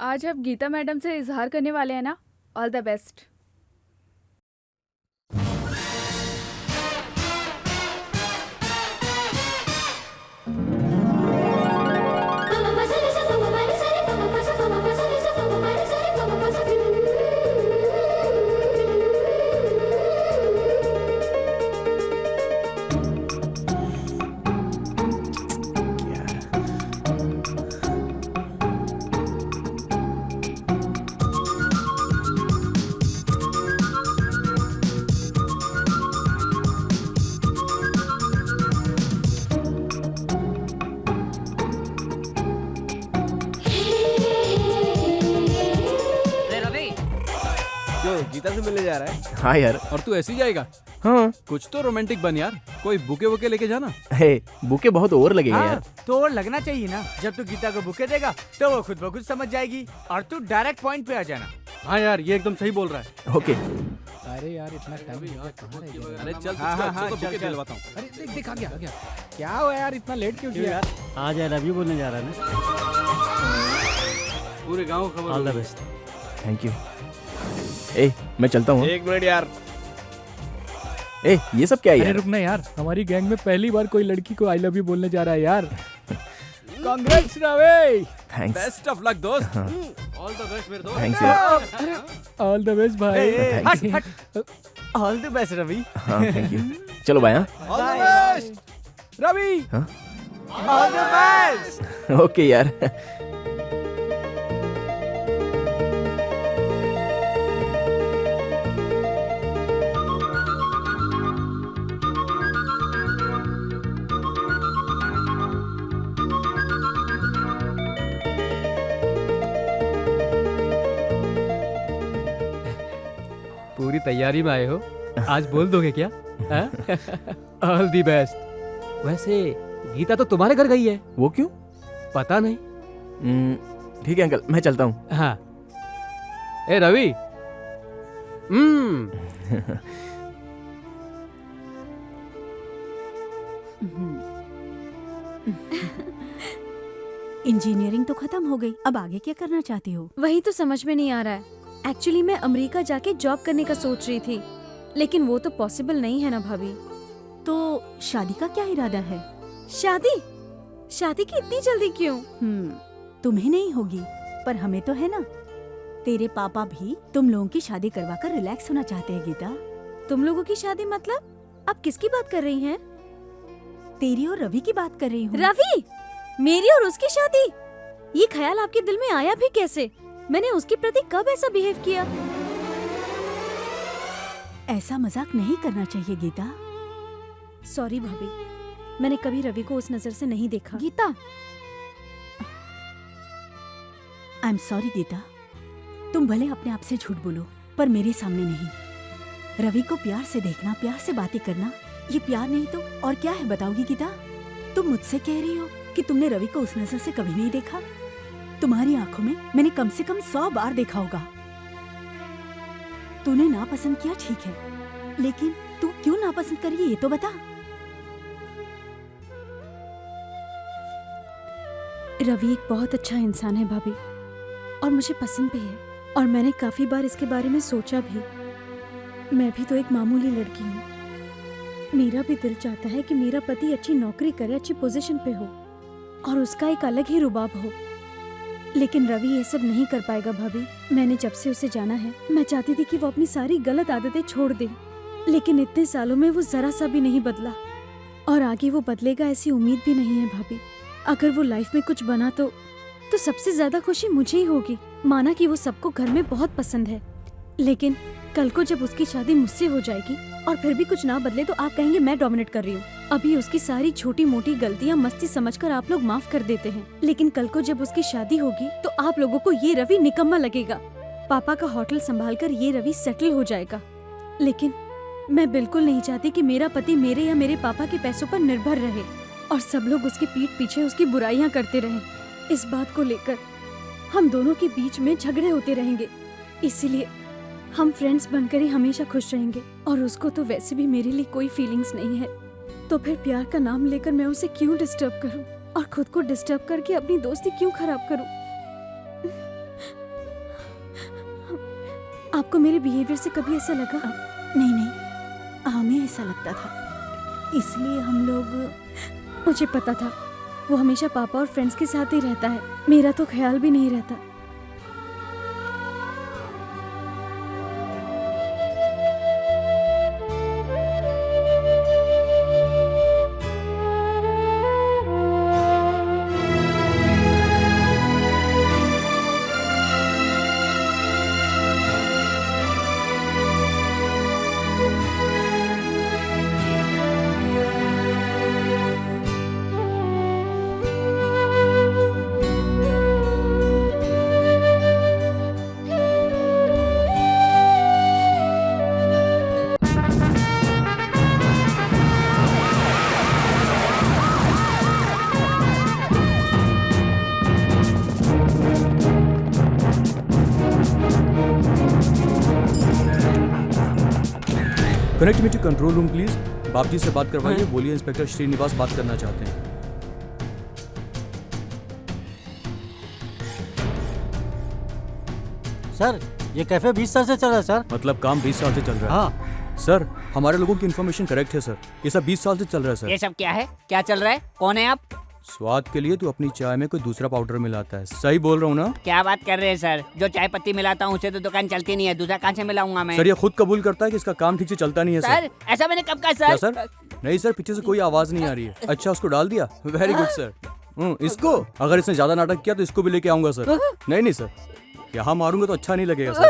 आज आप गीता मैडम से इजहार करने वाले हैं ना? All the best. गीता से मिलने जा रहा है? हाँ यार। और तू ऐसे ही जाएगा? हाँ। कुछ तो रोमांटिक बन यार, कोई बुके वुके लेके जाना। हे, बुके बहुत ओवर लगेगा यार। तो और लगना चाहिए ना, जब तू गीता को बुके देगा तो वो खुद ब खुद समझ जाएगी, और तू डायरेक्ट पॉइंट पे आ जाना। हाँ यार, ये एकदम सही बोल रहा है। ओके। अरे यार इतना टाइम कहाँ रह गया? अरे चल, हाँ, बुके दिलवाता हूँ। अरे देख आ गया। क्या हुआ यार, इतना लेट क्यों किया यार? आज आई लव यू बोलने जा रहा है ना। पूरे गाँव खबर। All the best. Thank you. ए, मैं चलता हूँ। 1 मिनट यार। ए, ये सब क्या है यार? अरे रुकना यार, हमारी गैंग में पहली बार कोई लड़की को आई लव यू बोलने जा रहा है यार। Congrats Ravi. Thanks. Best of luck दोस्त। ऑल द बेस्ट मेरे दोस्त। थैंक्स यार। ऑल द बेस्ट भाई। All the best Ravi. हाँ थैंक यू। चलो भाई। All the best Ravi. All the best. Okay यार। पूरी तैयारी में आए हो, आज बोल दोगे क्या? All the best. वैसे गीता तो तुम्हारे घर गई है। वो क्यों? पता नहीं। ठीक है अंकल, मैं चलता हूँ। हाँ। ए रवि। इंजीनियरिंग तो खत्म हो गई, अब आगे क्या करना चाहती हो? वही तो समझ में नहीं आ रहा है। एक्चुअली मैं अमेरिका जाके जॉब करने का सोच रही थी, लेकिन वो तो पॉसिबल नहीं है ना भाभी। तो शादी का क्या इरादा है? शादी? शादी की इतनी जल्दी क्यों? तुम्हें नहीं होगी, पर हमें तो है ना। तेरे पापा भी तुम लोगों की शादी करवा कर रिलैक्स होना चाहते हैं गीता। तुम लोगों की शादी मतलब? आप किसकी बात कर रही हैं? तेरी और रवि की बात कर रही हूँ। रवि? मेरी और उसकी शादी? ये ख्याल आपके दिल में आया भी कैसे? मैंने उसके प्रति कब ऐसा बिहेव किया? ऐसा मजाक नहीं करना चाहिए गीता। सॉरी भाभी, मैंने कभी रवि को उस नजर से नहीं देखा। Geeta, I am sorry Geeta. तुम भले अपने आप से झूठ बोलो, पर मेरे सामने नहीं। रवि को प्यार से देखना, प्यार से बातें करना, ये प्यार नहीं तो और क्या है बताओगी गीता? तुम मुझसे कह रही हो कि तुमने रवि को उस नजर से कभी नहीं देखा? तुम्हारी आंखों में मैंने कम से कम 100 बार देखा होगा। तूने नापसंद किया ठीक है, लेकिन तू क्यों नापसंद करी ये तो बता। रवि एक बहुत अच्छा इंसान है भाभी, और मुझे पसंद भी है, और मैंने काफी बार इसके बारे में सोचा भी। मैं भी तो एक मामूली लड़की हूँ। मेरा भी दिल चाहता है कि मेरा पति अच्छी नौकरी करे, अच्छी पोजीशन पे हो, और उसका एक अलग ही रुबाब हो। लेकिन रवि ये सब नहीं कर पाएगा भाभी। मैंने जब से उसे जाना है, मैं चाहती थी कि वो अपनी सारी गलत आदतें छोड़ दे, लेकिन इतने सालों में वो जरा सा भी नहीं बदला, और आगे वो बदलेगा ऐसी उम्मीद भी नहीं है भाभी। अगर वो लाइफ में कुछ बना तो सबसे ज्यादा खुशी मुझे ही होगी। माना कि वो सबको घर में बहुत पसंद है, लेकिन कल को जब उसकी शादी मुझसे हो जाएगी और फिर भी कुछ ना बदले तो आप कहेंगे मैं डोमिनेट कर रही हूँ। अभी उसकी सारी छोटी मोटी गलतियाँ मस्ती समझकर आप लोग माफ कर देते हैं, लेकिन कल को जब उसकी शादी होगी तो आप लोगों को ये रवि निकम्मा लगेगा। पापा का होटल संभालकर ये रवि सेटल हो जाएगा, लेकिन मैं बिल्कुल नहीं चाहती कि मेरा पति मेरे या मेरे पापा के पैसों पर निर्भर रहे और सब लोग उसके पीठ पीछे उसकी बुराइयां करते रहें। इस बात को लेकर हम दोनों के बीच में झगड़े होते रहेंगे, इसीलिए हम फ्रेंड्स बनकर ही हमेशा खुश रहेंगे। और उसको तो वैसे भी मेरे लिए कोई फीलिंग्स नहीं है, तो फिर प्यार का नाम लेकर मैं उसे क्यों डिस्टर्ब करूं और खुद को डिस्टर्ब करके अपनी दोस्ती क्यों खराब करूं? आपको मेरे बिहेवियर से कभी ऐसा लगा? नहीं, हमें ऐसा लगता था, इसलिए हम लोग। मुझे पता था वो हमेशा पापा और फ्रेंड्स के साथ ही रहता है, मेरा तो ख्याल भी नहीं रहता। Connect me to control room please. Bapji से बात करवाइए। बोलिए इंस्पेक्टर श्रीनिवास बात करना चाहते हैं। सर, ये कैफे 20 साल से चल रहा है सर। मतलब काम 20 साल से चल रहा है? हाँ सर, हमारे लोगों की इन्फॉर्मेशन करेक्ट है सर। ये सब 20 साल से चल रहा है सर। ये सब क्या है? क्या चल रहा है? कौन है आप? स्वाद के लिए तू अपनी चाय में कोई दूसरा पाउडर मिलाता है। सही बोल रहा हूँ ना? क्या बात कर रहे हैं सर? जो चाय पत्ती मिलाता हूँ उसे तो दुकान चलती नहीं है, दूसरा कहाँ से मिलाऊंगा मैं? सर, ये खुद कबूल करता है कि इसका काम ठीक से चलता नहीं है सर। ऐसा मैंने कब कहा सर? क्या सर? नहीं सर, पीछे से कोई आवाज नहीं आ रही है। अच्छा, उसको डाल दिया? Very good sir. इसको अगर इसने ज्यादा नाटक किया तो इसको भी लेके आऊंगा सर। नहीं सर, यहाँ मारूंगा तो अच्छा नहीं लगेगा सर।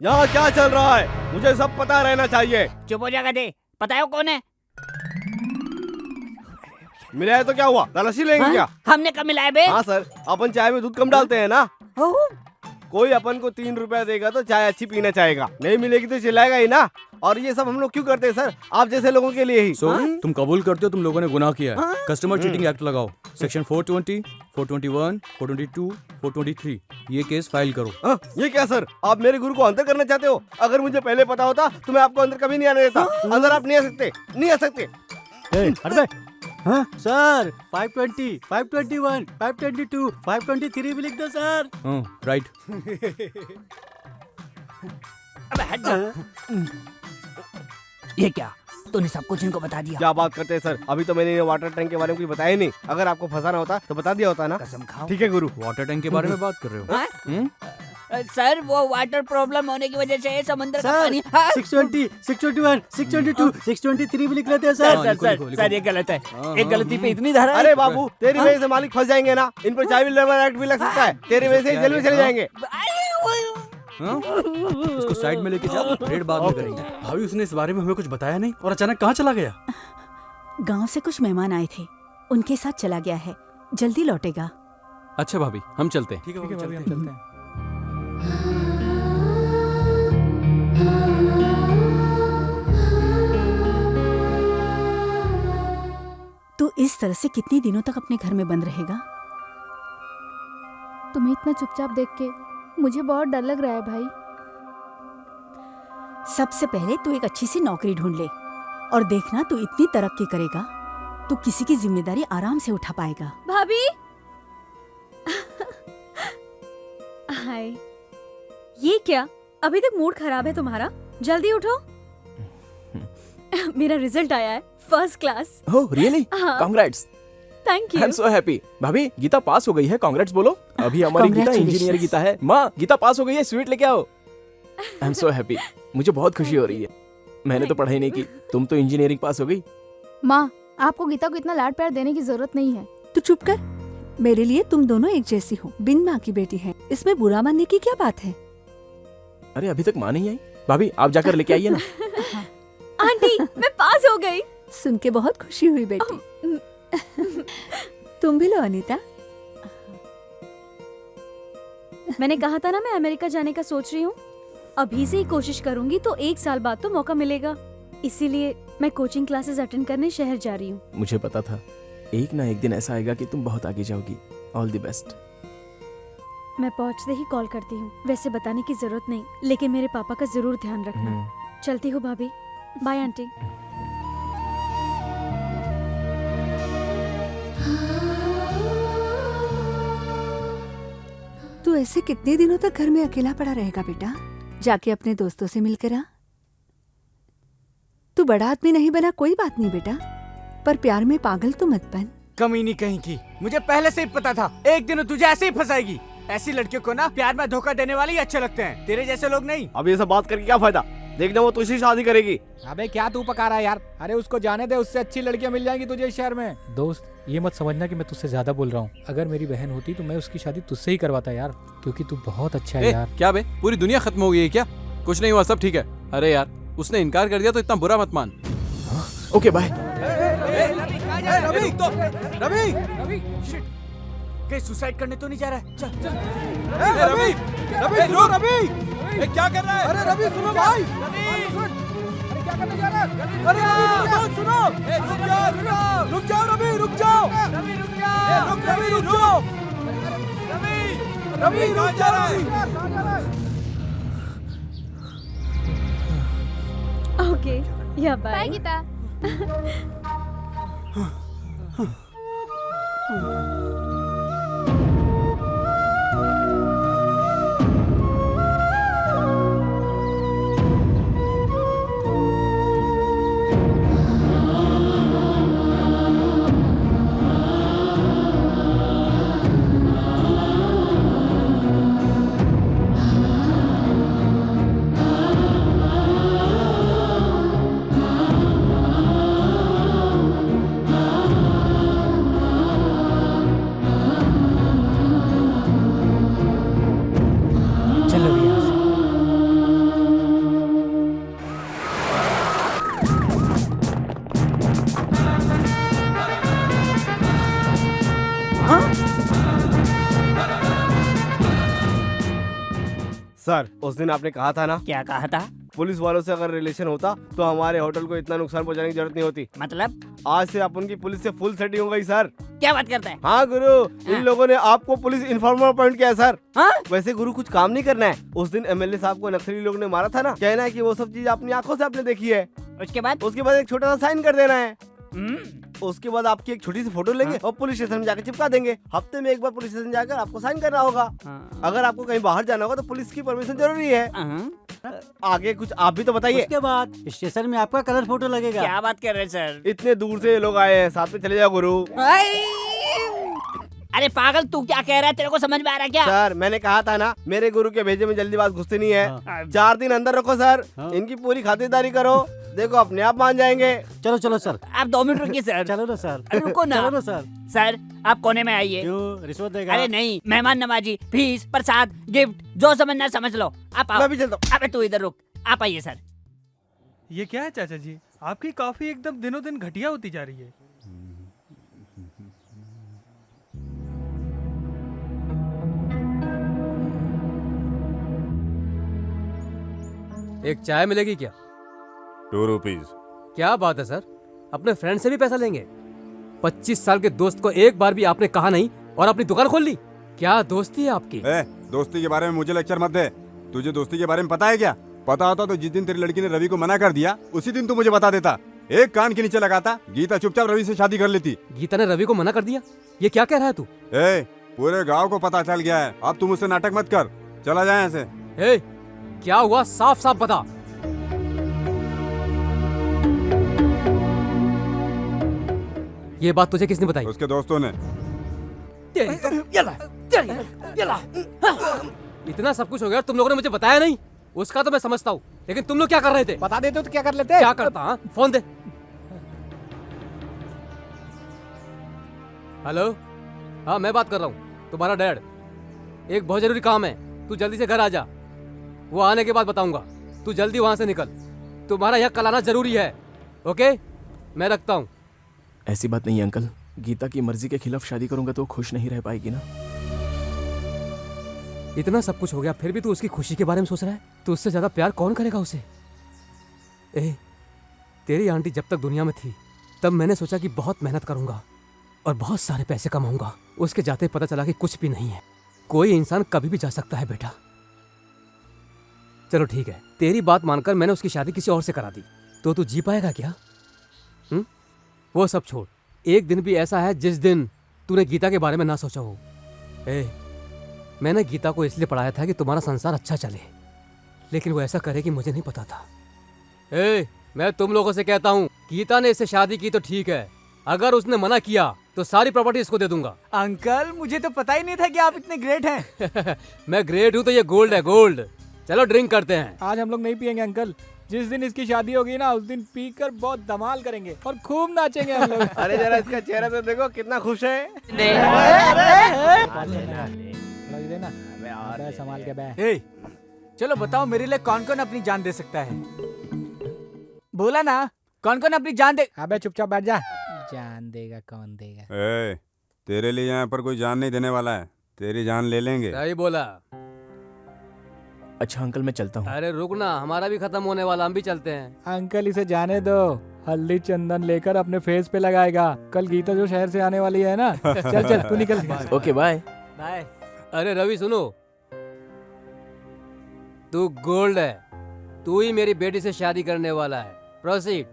यहाँ क्या चल रहा है? मुझे सब पता रहना चाहिए। चुप हो जाएगा दे। पता है वो कौन है? मिला है तो क्या हुआ? तलाशी लेंगे क्या? हमने कब मिलाया बे? हाँ सर, अपन चाय में दूध कम डालते हैं ना। कोई अपन को 3 रुपया देगा तो चाय अच्छी पीना चाहेगा, नहीं मिलेगी तो चिल्लाएगा ही ना। और ये सब हम लोग क्यों करते हैं सर? आप जैसे लोगों के लिए ही। तुम कबूल करते हो तुम लोगों ने गुनाह किया है। कस्टमर चीटिंग एक्ट लगाओ, सेक्शन 420, 421, 422, 423। ये केस फाइल करो। ये क्या सर? आप मेरे गुरु को अंदर करना चाहते हो? अगर मुझे पहले पता होता तो मैं आपको अंदर कभी नहीं आने देता। अंदर आप नहीं आ सकते, नहीं आ सकते। हाँ सर, 520, 521, 522, 523 भी लिख दो सर। राइट। अबे हट जा। ये क्या? तूने सब कुछ इनको बता दिया? क्या बात करते हैं सर? अभी तो मैंने ये वाटर टैंक के बारे में कुछ बताया नहीं। अगर आपको फंसाना होता तो बता दिया होता ना। कसम खाओ। ठीक है गुरु। वाटर टैंक के बारे में बात कर रहे हो? सर वो वाटर प्रॉब्लम होने की वजह से समंदर का सर, पानी 620, 621, 622, 623 भी लिख लेते हैं सर। सर ये गलत है। एक गलती पे इतनी धारा। अरे बाबू, तेरी वजह से मालिक फंस जाएंगे ना। इन पर चाइल्ड लेबर एक्ट भी लग सकता है। तेरी वजह से जेल में चले जाएंगे। इसको साइड में लेके जाओ, रेड बाद में करेंगे। भाभी उसने इस बारे में हमें कुछ बताया नहीं और अचानक कहाँ चला गया? गांव से कुछ मेहमान आए थे, उनके साथ चला गया है, जल्दी लौटेगा। अच्छा भाभी, हम चलते हैं। ठीक है भाभी, हम चलते हैं। तू इस तरह से कितने दिनों तक अपने घर में बंद रहेगा? तुम्हें इतना चुपचाप देख के मुझे बहुत डर लग रहा है भाई। सबसे पहले तू एक अच्छी सी नौकरी ढूंढ ले और देखना तू इतनी तरक्की करेगा तो किसी की जिम्मेदारी आराम से उठा पाएगा। भाभी हाय। ये क्या? अभी तक मूड खराब है तुम्हारा? जल्दी उठो। मेरा रिजल्ट आया है, first class. Oh really? Congrats. Thank you. I am so happy. भाभी गीता पास हो गई है, कांग्रेट्स बोलो। अभी हमारी गीता इंजीनियर गीता है। माँ गीता पास हो गई है, स्वीट लेके आओ। I am so happy. मुझे बहुत खुशी हो रही है। मैंने तो पढ़ाई नहीं की, तुम तो इंजीनियरिंग पास हो गई। माँ, आपको गीता को इतना लाड प्यार देने की जरूरत नहीं है। तू चुप कर। मेरे लिए तुम दोनों एक जैसी हो, बिन माँ की बेटी है। इसमें बुरा मानने की क्या बात है? अरे अभी तक माँ नहीं आई। भाभी आप जाकर लेके आइए ना। आंटी मैं पास हो गई। सुन के बहुत खुशी हुई बेटी। तुम भी लो अनीता। मैंने कहा था ना मैं अमेरिका जाने का सोच रही हूँ। अभी से ही कोशिश करूंगी तो 1 साल बाद तो मौका मिलेगा। इसीलिए मैं कोचिंग क्लासेस अटेंड करने शहर जा रही हूँ। मुझे पता था एक ना एक दिन ऐसा आएगा कि तुम बहुत आगे जाओगी। All the best. मैं पहुँचते ही कॉल करती हूँ। वैसे बताने की जरूरत नहीं, लेकिन मेरे पापा का जरूर ध्यान रखना। चलती हूँ भाभी। Bye aunty. तू ऐसे कितने दिनों तक घर में अकेला पड़ा रहेगा बेटा? जाके अपने दोस्तों से मिलकर आ। तू बड़ा आदमी नहीं बना कोई बात नहीं बेटा, पर प्यार में पागल तो मत बन। कमीनी कहीं की, मुझे पहले से ही पता था एक दिन तुझे ऐसे ही फंसाएगी। ऐसी लड़कियों को ना प्यार में धोखा देने वाले ही अच्छे लगते हैं, तेरे जैसे लोग नहीं। अब ये सब बात करके क्या फायदा? देखना वो तुझसे शादी करेगी। अबे क्या तू पका रहा है यार? अरे उसको जाने दे, उससे अच्छी लड़कियां मिल जाएंगी तुझे इस शहर में। दोस्त ये मत समझना कि मैं तुझसे ज्यादा बोल रहा हूँ। अगर मेरी बहन होती तो मैं उसकी शादी तुझसे ही करवाता यार, क्योंकि तू बहुत अच्छा है यार। क्या बे, पूरी दुनिया खत्म हो गई है क्या? कुछ नहीं हुआ, सब ठीक है। अरे यार उसने इनकार कर दिया तो इतना बुरा मत मान। Okay bye. रवि कहीं सुसाइड करने तो नहीं जा रहा है? चल चल। रवि सुनो, रवि क्या कर रहा है? अरे रवि सुनो भाई। अरे क्या करने जा रहा है? अरे रवि सुनो। रुक जाओ रवि, रुक जाओ। रवि रुक जाओ। रवि रुक जाओ। ओके या बाय गीता। सर उस दिन आपने कहा था ना। क्या कहा था? पुलिस वालों से अगर रिलेशन होता तो हमारे होटल को इतना नुकसान पहुंचाने की जरूरत नहीं होती। मतलब आज से अपन की पुलिस से फुल सेटिंग हो गई सर। क्या बात करते हैं? हाँ गुरु, इन लोगों ने आपको पुलिस इन्फॉर्मर अपॉइंट किया है सर। हाँ? वैसे गुरु कुछ काम नहीं करना है। उस दिन एमएलए साहब को नक्सली लोग ने मारा था ना, कहना है कि वो सब चीज अपनी आंखों से आपने देखी है। उसके बाद एक छोटा सा साइन कर देना है। उसके बाद आपकी एक छोटी सी फोटो लेंगे और पुलिस स्टेशन में जाकर चिपका देंगे। हफ्ते में एक बार पुलिस स्टेशन जाकर आपको साइन करना होगा। अगर आपको कहीं बाहर जाना होगा तो पुलिस की परमिशन जरूरी है। आगे कुछ आप भी तो बताइए। उसके बाद स्टेशन में आपका कलर फोटो लगेगा। क्या बात कर रहे हैं सर? इतने दूर से ये लोग आए हैं, साथ में चले जाओ गुरु। अरे पागल, तू क्या कह रहा है? तेरे को समझ में आ रहा है क्या? सर मैंने कहा था ना, मेरे गुरु के भेजे में जल्दीबाज घुसते नहीं है। 4 दिन अंदर रखो सर। इनकी पूरी खातिरदारी करो, देखो अपने आप मान जाएंगे। चलो चलो सर। आप 2 मिनट रुकिए सर। चलो ना सर। अरे रुको ना। चलो ना सर। सर आप कोने में आइए। क्यों, रिश्वत देगा? अरे नहीं, मेहमान नवाजी, फीस, प्रसाद, गिफ्ट जो समझना समझ लो। आप आओ। मैं भी चलता हूँ। अबे तू इधर रुक, आप आइए सर। ये क्या है चाचा जी? आपकी कॉफी एकदम दिनों दिन घटिया होती जा रही है। एक चाय मिलेगी क्या? 2 रुपीज। क्या बात है सर, अपने फ्रेंड से भी पैसा लेंगे? 25 साल के दोस्त को एक बार भी आपने कहा नहीं और अपनी दुकान खोल ली। क्या दोस्ती है आपकी? दोस्ती के बारे में मुझे लेक्चर मत दे। तुझे दोस्ती के बारे में पता है क्या? पता होता तो जिस दिन तेरी लड़की ने रवि को मना कर दिया उसी दिन तू मुझे बता देता। एक कान के नीचे लगाता, गीता चुपचाप रवि से शादी कर लेती। गीता ने रवि को मना कर दिया? ये क्या कह रहा है तू? पूरे गाँव को पता चल गया है। अब तू मुझसे नाटक मत कर, चला जाए यहाँ से। क्या हुआ, साफ साफ बता। ये बात तुझे किसने बताई? उसके दोस्तों ने। इतना सब कुछ हो गया, तुम लोगों ने मुझे बताया नहीं? उसका तो मैं समझता हूँ, लेकिन तुम लोग क्या कर रहे थे? बता देते तो क्या कर लेते? क्या करता? हाँ? फोन दे। हेलो, हाँ मैं बात कर रहा हूँ, तुम्हारा डैड। एक बहुत जरूरी काम है, तू जल्दी से घर आ जा। वो आने के बाद बताऊंगा, तू जल्दी वहां से निकल। तुम्हारा यहाँ कल आना जरूरी है। ओके, मैं रखता हूँ। ऐसी बात नहीं अंकल, गीता की मर्जी के खिलाफ शादी करूंगा तो खुश नहीं रह पाएगी ना। इतना सब कुछ हो गया फिर भी तू उसकी खुशी के बारे में सोच रहा है? तो उससे ज्यादा प्यार कौन करेगा उसे? तेरी आंटी जब तक दुनिया में थी तब मैंने सोचा कि बहुत मेहनत करूंगा और बहुत सारे पैसे कमाऊंगा। उसके जाते पता चला कि कुछ भी नहीं है। कोई इंसान कभी भी जा सकता है बेटा। चलो ठीक है, तेरी बात मानकर मैंने उसकी शादी किसी और से करा दी, तो तू जी पाएगा क्या? वो सब छोड़, एक दिन भी ऐसा है जिस दिन तूने गीता के बारे में ना सोचा हो। मैंने गीता को इसलिए पढ़ाया था कि तुम्हारा संसार अच्छा चले, लेकिन वो ऐसा करेगी मुझे नहीं पता था। मैं तुम लोगों से कहता हूँ, गीता ने इससे शादी की तो ठीक है, अगर उसने मना किया तो सारी प्रॉपर्टी इसको दे दूंगा। अंकल मुझे तो पता ही नहीं था कि आप इतने ग्रेट हैं। मैं ग्रेट हूँ तो ये गोल्ड है, गोल्ड। चलो ड्रिंक करते हैं। आज हम लोग नहीं पियेंगे अंकल, जिस दिन इसकी शादी होगी ना उस दिन पीकर बहुत धमाल करेंगे और खूब नाचेंगे हम लोग। अरे जरा इसका चेहरा तो देखो कितना खुश है। संभाल के बैठ। चलो बताओ मेरे लिए कौन कौन अपनी जान दे सकता है? बोला ना, कौन कौन अपनी जान दे। अबे चुपचाप बैठ जा। जान देगा कौन देगा? तेरे लिए यहाँ पर कोई जान नहीं देने वाला है, तेरी जान ले लेंगे। सही बोला। अच्छा अंकल मैं चलता हूँ। अरे रुक ना, हमारा भी खत्म होने वाला, हम भी चलते हैं। अंकल इसे जाने दो, हल्दी चंदन लेकर अपने फेस पे लगाएगा। कल गीता जो शहर से आने वाली है ना। चल चल तू निकल। Okay bye bye. अरे रवि सुनो, तू गोल्ड है, तू ही मेरी बेटी से शादी करने वाला है। प्रोसीड।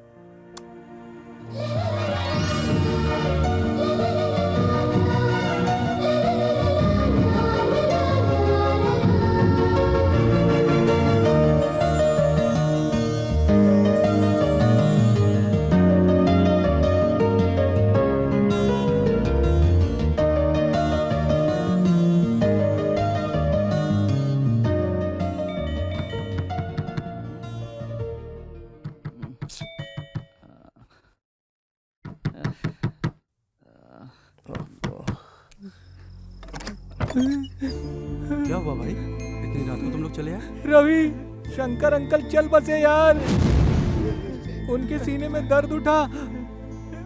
क्या हुआ भाई, इतनी रात को तुम लोग चले आए? रवि, शंकर अंकल चल बसे यार। उनके सीने में दर्द उठा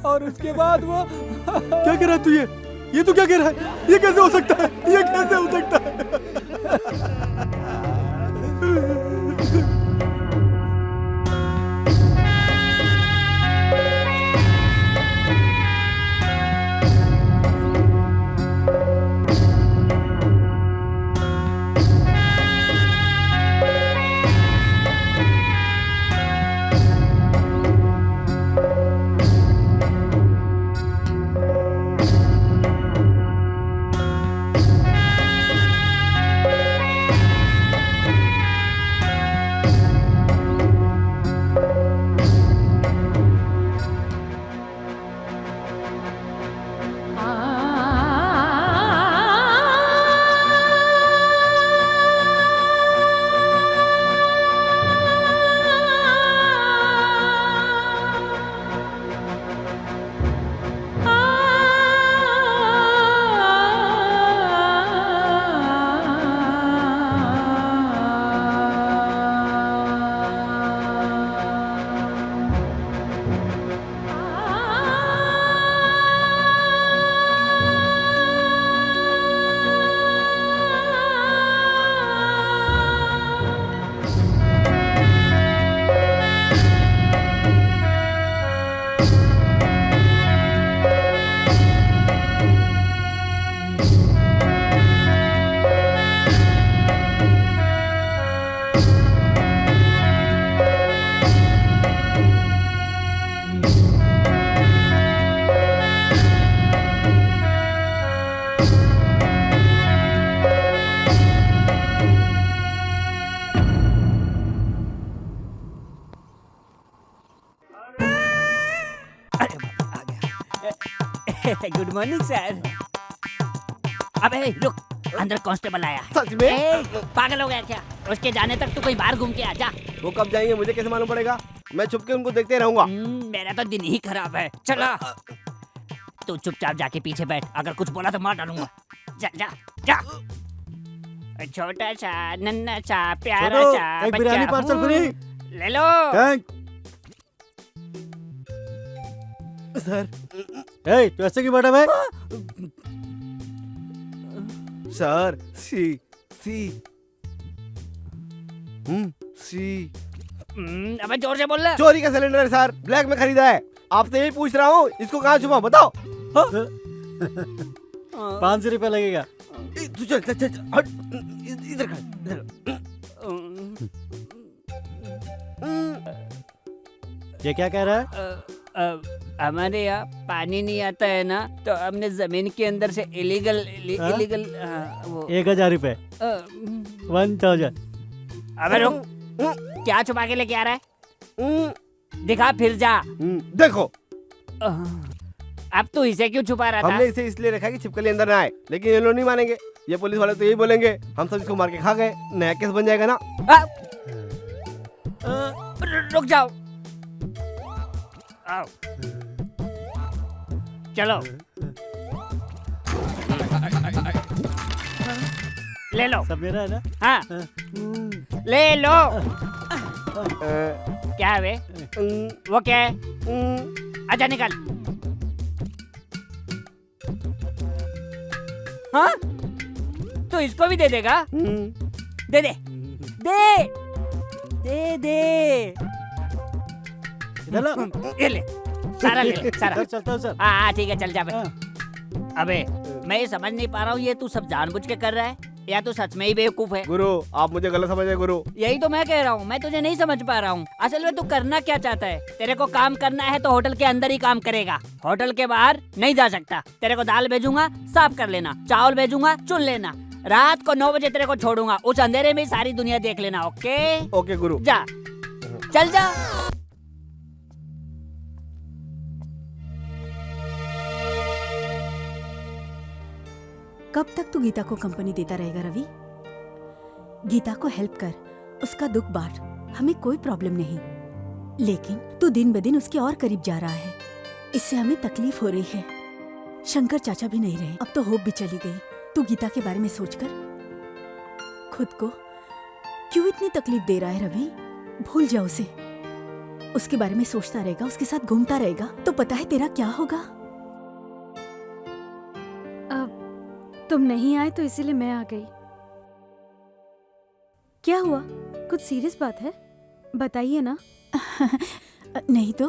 और उसके बाद वो क्या कह रहा है तू? ये तू क्या कह रहा है? ये कैसे हो सकता है? ये कैसे हो सकता है? Good morning sir. अबे रुक, अंदर कांस्टेबल आया है। सच में? ए, पागल हो गया क्या? उसके जाने तक तू कोई बाहर घूम के आ जा। वो कब जाएंगे मुझे कैसे मालूम पड़ेगा? मैं छुप के उनको देखते रहूंगा। मेरा तो दिन ही खराब है। चला, तू चुपचाप जाके पीछे बैठ, अगर कुछ बोला तो मार डालूंगा। जा जा जा। छोटा सा नन्ना सा प्यारा छोटू, सा एक बिरयानी बच्चा पार्सल हूँ। फ्री। ले लो। सर तू ऐसे क्यों बैठा भाई? सर सी सी सी। अबे जोर से बोल ले। चोरी का सिलेंडर है सर, ब्लैक में खरीदा है। आपसे यही पूछ रहा हूँ, इसको कहाँ छुपा बताओ। 500 रुपया लगेगा। तू चल चल चल हट, इधर खड़, इधर। ये क्या कह रहा है? हमारे यहाँ पानी नहीं आता है ना, तो हमने जमीन के अंदर से इलीगल हाँ? इलीगल वो 1000 रुपए। 1000। अबे रुक, क्या छुपा के लेके आ रहा है? दिखा फिर जा। देखो, अब तू इसे क्यों छुपा रहा था? हमने इसे इसलिए रखा कि छिपकली अंदर ना आए, लेकिन ये लोग नहीं मानेंगे। ये पुलिस वाले तो यही बोलेंगे, हम सब इसको मार के खा गए, नया केस बन जाएगा ना। रुक जाओ, आओ चलो, ले लो। सब मेरा है ना? हाँ, ले लो। क्या है वे? वो क्या है? आजा निकल। हाँ, तो इसको भी दे देगा? दे दे दे दे दे। ये ले, सारा ले ले, सारा। चलता हूँ सर। हाँ ठीक है, चल जा बे। अबे मैं ये समझ नहीं पा रहा हूँ, ये तू सब जानबूझ के कर रहा है या तू सच में ही बेवकूफ है? गुरु, आप मुझे गलत समझ रहे गुरु। यही तो मैं कह रहा हूँ, मैं तुझे नहीं समझ पा रहा हूँ। असल में तू करना क्या चाहता है? तेरे को काम करना है तो होटल के अंदर ही काम करेगा, होटल के बाहर नहीं जा सकता। तेरे को दाल भेजूंगा, साफ कर लेना, चावल भेजूंगा, चुन लेना। रात को 9 बजे तेरे को छोड़ूंगा, उस अंधेरे में ही सारी दुनिया देख लेना। ओके ओके गुरु। जा, चल जा। कब तक तू गीता को कंपनी देता रहेगा रवि? गीता को हेल्प कर, उसका दुख बांट, हमें कोई प्रॉब्लम नहीं। लेकिन तू दिन ब दिन उसके और करीब जा रहा है, इससे हमें तकलीफ हो रही है। शंकर चाचा भी नहीं रहे, अब तो होप भी चली गई। तू गीता के बारे में सोचकर खुद को क्यों इतनी तकलीफ दे रहा है रवि? भूल जा उसे। उसके बारे में सोचता रहेगा, उसके साथ घूमता रहेगा, तो पता है तेरा क्या होगा? तुम नहीं आए तो इसीलिए मैं आ गई। क्या हुआ? कुछ सीरियस बात है? बताइए ना। नहीं तो।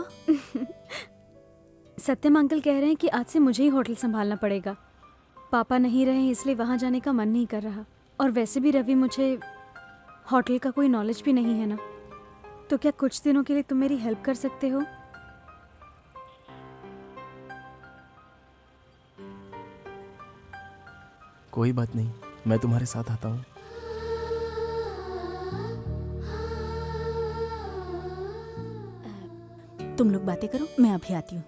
सत्यम अंकल कह रहे हैं कि आज से मुझे ही होटल संभालना पड़ेगा। पापा नहीं रहे इसलिए वहाँ जाने का मन नहीं कर रहा, और वैसे भी रवि, मुझे होटल का कोई नॉलेज भी नहीं है ना। तो क्या कुछ दिनों के लिए तुम मेरी हेल्प कर सकते हो? कोई बात नहीं, मैं तुम्हारे साथ आता हूँ। तुम लोग बातें करो, मैं अभी आती हूँ।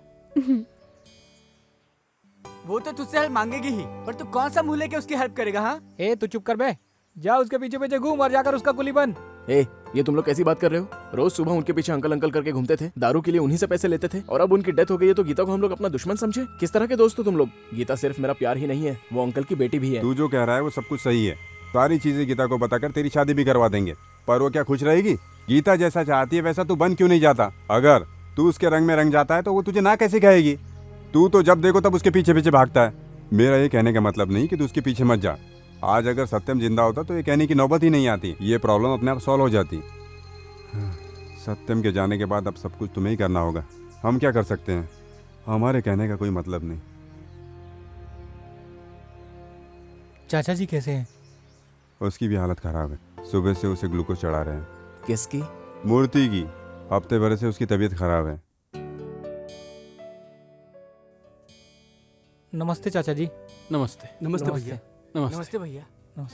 वो तो तुझसे हेल्प मांगेगी ही, पर तू कौन सा मुंह लेके उसकी हेल्प करेगा? हाँ, ए तू चुप कर बे, जा उसके पीछे पीछे घूम और जाकर उसका कुली बन। ए, ये तुम लोग कैसी बात कर रहे हो? रोज सुबह उनके पीछे अंकल अंकल करके घूमते थे, दारू के लिए उन्हीं से पैसे लेते थे, और अब उनकी डेथ हो गई है तो गीता को हम लोग अपना दुश्मन समझे? किस तरह के दोस्त हो तुम लोग? गीता सिर्फ मेरा प्यार ही नहीं है, वो अंकल की बेटी भी है। तू जो कह रहा है वो सब कुछ सही है, सारी चीजें गीता को बताकर तेरी शादी भी करवा देंगे, पर वो क्या खुश रहेगी? गीता जैसा चाहती है वैसा तू बन क्यों नहीं जाता? अगर तू उसके रंग में रंग जाता है तो वो तुझे ना कैसे कहेगी? तू तो जब देखो तब उसके पीछे पीछे भागता है। मेरा ये कहने का मतलब नहीं कि तू उसके पीछे मत जा। आज अगर सत्यम जिंदा होता तो ये कहने की नौबत ही नहीं आती, ये प्रॉब्लम अपने आप सॉल्व हो जाती। सत्यम के जाने के बाद अब सब कुछ तुम्हें ही करना होगा। हम क्या कर सकते हैं? हमारे कहने का कोई मतलब नहीं। चाचा जी कैसे हैं? उसकी भी हालत खराब है, सुबह से उसे ग्लूकोज चढ़ा रहे हैं। किसकी? मूर्ति की। हफ्ते भर से उसकी तबीयत खराब है। नमस्ते चाचा जी। नमस्ते। नमस्ते भैया। नमस्ते भैया।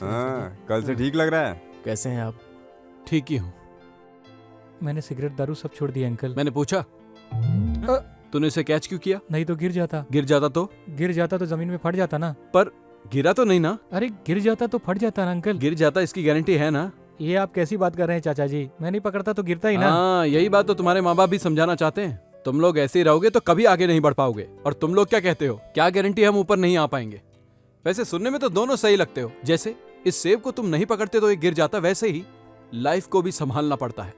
हाँ, कल से ठीक लग रहा है। कैसे हैं आप? ठीक ही हूँ। मैंने सिगरेट दारू सब छोड़ दिया अंकल। मैंने पूछा? तूने इसे कैच क्यों किया? नहीं तो गिर जाता। गिर जाता तो जमीन में फट जाता ना। पर गिरा तो नहीं ना? अरे गिर जाता तो फट जाता ना अंकल। गिर जाता इसकी गारंटी है ना? ये आप कैसी बात कर रहे हैं चाचा जी? मैं नहीं पकड़ता तो गिरता ही ना। हाँ, यही बात तो तुम्हारे माँ बाप भी समझाना चाहते हैं। तुम लोग ऐसे ही रहोगे तो कभी आगे नहीं बढ़ पाओगे। और तुम लोग क्या कहते हो, क्या गारंटी हम ऊपर नहीं आ पाएंगे? वैसे सुनने में तो दोनों सही लगते हो। जैसे इस सेब को तुम नहीं पकड़ते तो ये गिर जाता, वैसे ही लाइफ को भी संभालना पड़ता है।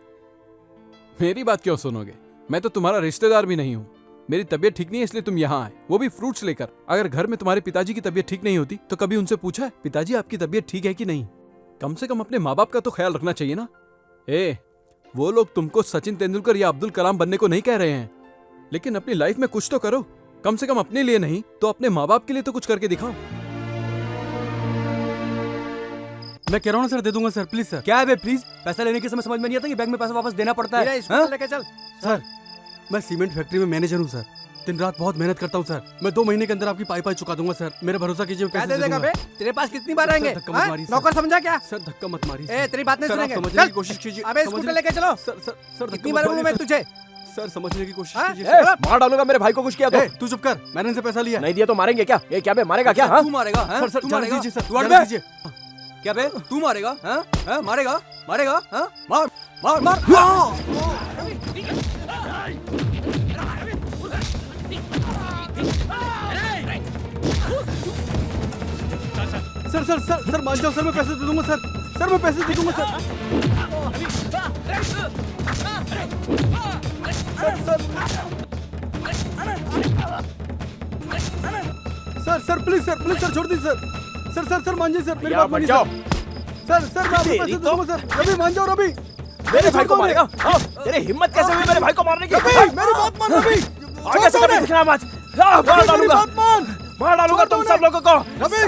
मेरी बात क्यों सुनोगे? मैं तो तुम्हारा रिश्तेदार भी नहीं हूँ। मेरी तबीयत ठीक नहीं है इसलिए तुम यहाँ आए, वो भी फ्रूट्स लेकर। अगर घर में तुम्हारे पिताजी की तबीयत ठीक नहीं होती तो कभी उनसे पूछा है पिताजी आपकी तबीयत ठीक है कि नहीं? कम से कम अपने माँ बाप का तो ख्याल रखना चाहिए ना। वो लोग तुमको सचिन तेंदुलकर या अब्दुल कलाम बनने को नहीं कह रहे हैं, लेकिन अपनी लाइफ में कुछ तो करो। कम से कम अपने लिए नहीं तो अपने माँ बाप के लिए तो कुछ करके दिखाओ। मैं कह रहा हूँ सर, दे दूंगा सर, प्लीज सर। क्या है बे प्लीज? पैसा लेने के समय समझ में नहीं आता कि बैंक में पैसा वापस देना पड़ता है। लेके चल सर। मैं सीमेंट फैक्ट्री में मैनेजर हूँ सर। दिन रात बहुत मेहनत करता हूँ सर। मैं 2 महीने के अंदर आपकी पाई चुका दूंगा सर। मेरा भरोसा कीजिए। क्या दे देगा बे? तेरे पास कितनी बार आएंगे? नौकर समझा क्या? सर धक्का मत मारिए। तेरी बात नहीं सुनेंगे। समझने की कोशिश कीजिए। अबे स्कूटर लेके चलो। सर कितनी बार बोलूं मैं तुझे? सर समझने की कोशिश कीजिए। मार डालूंगा मेरे भाई को कुछ किया तो। तू चुप कर, मैंने इनसे पैसा लिया। नहीं दिया तो मारेंगे क्या? ये क्या बे मारेगा क्या? तू मारेगा? सर जाने दीजिए सर, जाने जाने दीजिए। क्या बे तू मारेगा? मारेगा मारेगा? मार मार मार। सर सर सर सर मान जाओ सर, मैं पैसे दे दूंगा सर। सर मैं पैसे दे दूंगा sir. Sir sir please sir छोड़ दीजिए सर। सर सर मान जाइए सर, मेरी बात मानिए सर। सर मैं आपको पैसे दे दूंगा सर। रवि मान जाओ रवि। मेरे भाई को मारेगा? तेरे हिम्मत कैसे हुई मेरे भाई को मारने की? मेरी बात मान रवि। आगे से कभी दिखना मत। मार डालूंगा तुम सब लोगों को। रवि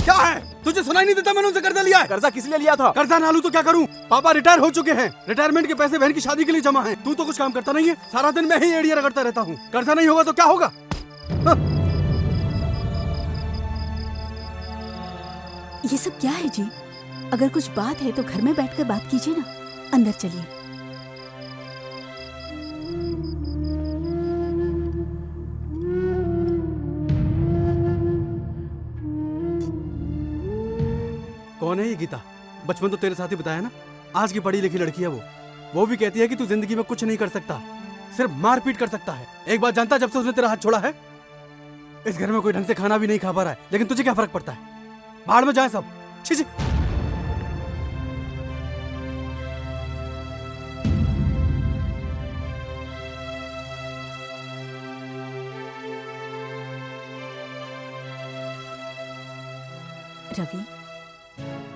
क्या है? तुझे सुनाई नहीं देता? मैंने उनसे कर्जा लिया है। कर्जा किस लिए लिया था? कर्जा ना लूं तो क्या करूं? पापा रिटायर हो चुके हैं। रिटायरमेंट के पैसे बहन की शादी के लिए जमा हैं। तू तो कुछ काम करता नहीं है, सारा दिन मैं ही एड़िया रगड़ता रहता हूँ। कर्जा नहीं होगा तो क्या होगा? ये सब क्या है जी? अगर कुछ बात है तो घर में बैठकर बात कीजिए ना। अंदर चलिए। कौन है ये गीता? बचपन तो तेरे साथ ही बताया ना। आज की पढ़ी लिखी लड़की है वो भी कहती है कि तू जिंदगी में कुछ नहीं कर सकता, सिर्फ मारपीट कर सकता है। एक बात जानता, जब से उसने तेरा हाथ छोड़ा है इस घर में कोई ढंग से खाना भी नहीं खा पा रहा है। लेकिन तुझे क्या फर्क पड़ता है? बाहर में जाए सब। छी छी। रवि,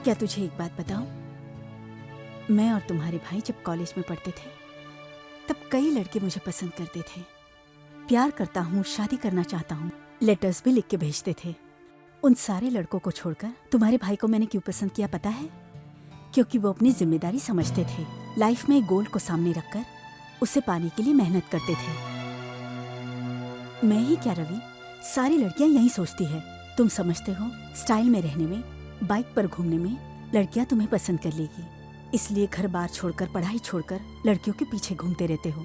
क्या तुझे एक बात बताऊं? मैं और तुम्हारे भाई जब कॉलेज में पढ़ते थे तब कई लड़के मुझे पसंद करते थे। प्यार करता हूँ, शादी करना चाहता हूँ, लेटर्स भी लिख के भेजते थे। उन सारे लड़कों को छोड़कर तुम्हारे भाई को मैंने क्यों पसंद किया पता है? क्योंकि वो अपनी जिम्मेदारी समझते थे। लाइफ में एक गोल को सामने रखकर उसे पाने के लिए मेहनत करते थे। मैं ही क्या रवि, सारी लड़कियां यही सोचती है। तुम समझते हो स्टाइल में रहने में, बाइक पर घूमने में लड़कियां तुम्हें पसंद कर लेगी, इसलिए घर बार छोड़कर, पढ़ाई छोड़कर लड़कियों के पीछे घूमते रहते हो।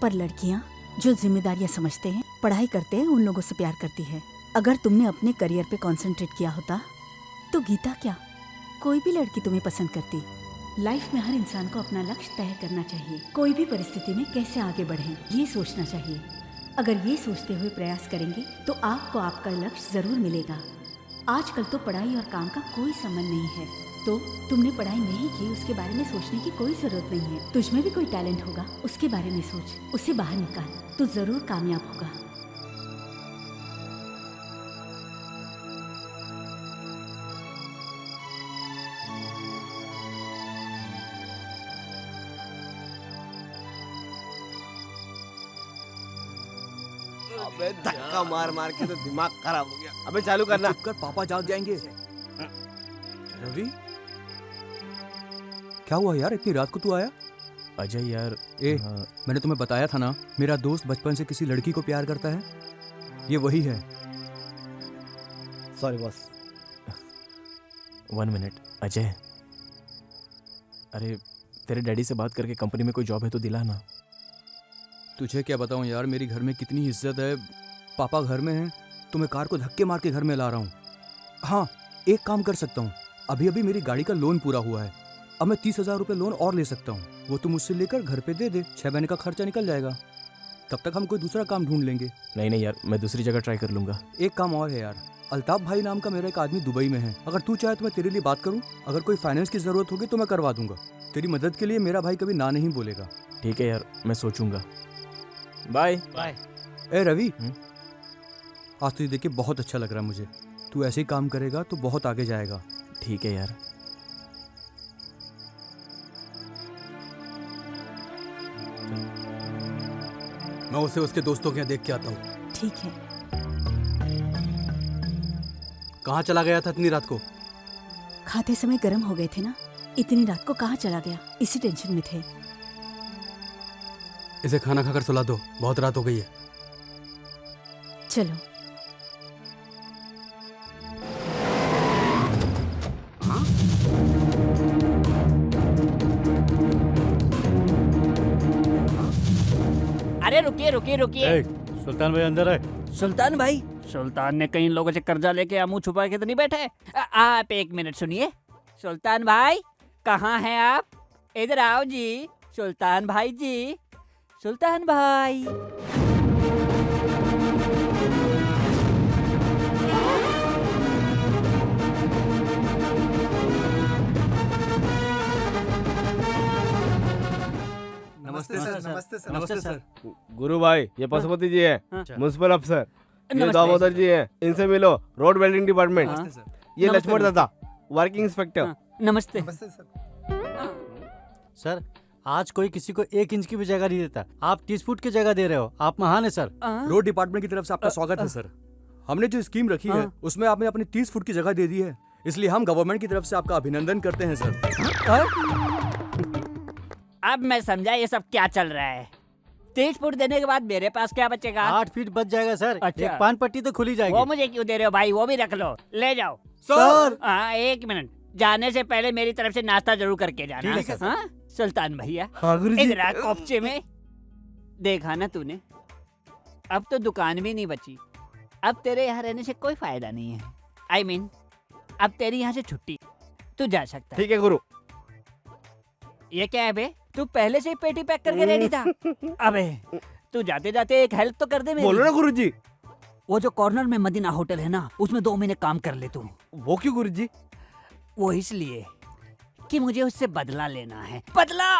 पर लड़कियां जो जिम्मेदारियां समझते हैं, पढ़ाई करते हैं, उन लोगों से प्यार करती है। अगर तुमने अपने करियर पे कंसंट्रेट किया होता तो गीता क्या, कोई भी लड़की तुम्हें पसंद करती। लाइफ में हर इंसान को अपना लक्ष्य तय करना चाहिए। कोई भी परिस्थिति में कैसे आगे बढ़ें ये सोचना चाहिए। अगर ये सोचते हुए प्रयास करेंगे तो आपको आपका लक्ष्य जरूर मिलेगा। आजकल तो पढ़ाई और काम का कोई संबंध नहीं है, तो तुमने पढ़ाई नहीं की उसके बारे में सोचने की कोई जरूरत नहीं है। तुझमें भी कोई टैलेंट होगा, उसके बारे में सोच, उसे बाहर निकाल, तो जरूर कामयाब होगा। अबे धक्का मार मार के तो दिमाग खराब हो गया। अबे चालू करना। चुप कर, पापा जाग जाएंगे। रवि क्या हुआ यार, इतनी रात को तू आया? अजय यार, मैंने तुम्हें बताया था ना, मेरा दोस्त बचपन से किसी लड़की को प्यार करता है। ये वही है। Sorry boss. 1 मिनट अजय, अरे तेरे डैडी से बात करके कंपनी में कोई जॉब है तो दिला ना। तुझे क्या बताऊं यार, मेरी घर में कितनी इज्जत है। पापा घर में हैं तो मैं कार को धक्के मार के घर में ला रहा हूँ। हाँ, एक काम कर सकता हूँ, अभी अभी मेरी गाड़ी का लोन पूरा हुआ है, अब मैं 30,000 रुपये लोन और ले सकता हूँ। वो तुम मुझसे लेकर घर पे दे दे, 6 महीने का खर्चा निकल जाएगा। तब तक हम कोई दूसरा काम ढूंढ लेंगे। नहीं यार, मैं दूसरी जगह ट्राई कर लूंगा। एक काम और है यार, अल्ताफ भाई नाम का मेरा एक आदमी दुबई में है। अगर तू चाहे तो मैं तेरे लिए बात करूं। अगर कोई फाइनेंस की जरूरत होगी तो मैं करवा दूंगा। तेरी मदद के लिए मेरा भाई कभी ना नहीं बोलेगा। ठीक है यार, मैं सोचूंगा। Bye bye. ए रवि, आज तुझे देख के बहुत अच्छा लग रहा है मुझे। तू ऐसे ही काम करेगा तो बहुत आगे जाएगा। ठीक है यार। मैं उसे उसके दोस्तों के यहाँ देख के आता हूँ। ठीक है। कहाँ चला गया था इतनी रात को? खाते समय गर्म हो गए थे ना, इतनी रात को कहाँ चला गया, इसी टेंशन में थे। इसे खाना खाकर सुला दो, बहुत रात हो गई है। चलो। अरे रुकिए रुकिए रुकिए। सुल्तान भाई अंदर है। सुल्तान भाई? सुल्तान ने कई लोगों से कर्जा लेके मुंह छुपा के तो नहीं बैठे? आप एक मिनट सुनिए। सुल्तान भाई कहाँ हैं आप? इधर आओ जी। सुल्तान भाई जी, सुल्तान भाई। नमस्ते सर। नमस्ते सर। नमस्ते सर। गुरु भाई, ये पशुपति जी है, म्युनिसिपल अफसर। ये नमस्ते। दामोदर जी हैं, इनसे मिलो, रोड वेल्डिंग डिपार्टमेंट। ये नमस्ते। लक्ष्मण दादा, वर्किंग इंस्पेक्टर। नमस्ते। सर, आज कोई किसी को 1 इंच की भी जगह नहीं देता। आप 30 फुट की जगह दे रहे हो, आप महान है सर। रोड डिपार्टमेंट की तरफ से आपका स्वागत है सर। हमने जो स्कीम रखी है उसमें आपने अपनी 30 फुट की जगह दे दी है, इसलिए हम गवर्नमेंट की तरफ से आपका अभिनंदन करते हैं सर। अब मैं समझा ये सब क्या चल रहा है। 30 फुट देने के बाद मेरे पास क्या बचेगा? 8 फीट बच जाएगा सर। अच्छा। एक पान पट्टी तो खुली जाएगी। वो मुझे क्यों दे रहे हो भाई? वो भी रख लो, ले जाओ। सर। हाँ, 1 मिनट। जाने से पहले मेरी तरफ से नाश्ता जरूर करके जाना। ठीक है सर। हाँ? सुल्तान भैया, हाँ गुरुजी। इधर आ कोपचे में। देखा ना तूने, अब तो दुकान भी नहीं बची। अब तेरे यहाँ रहने से कोई फायदा नहीं है। I mean, अब तेरी यहाँ से छुट्टी, तू जा सकता है। ठीक है गुरु। ये क्या है बे? तू पहले से ही पेटी पैक करके रेडी था। अबे तू जाते जाते एक हेल्प तो कर दे मेरी। बोलो ना गुरुजी। वो जो कॉर्नर में मदीना होटल है ना, उसमें 2 महीने काम कर ले तू। वो क्यों गुरुजी? वो इसलिए कि मुझे उससे बदला लेना है। बदला?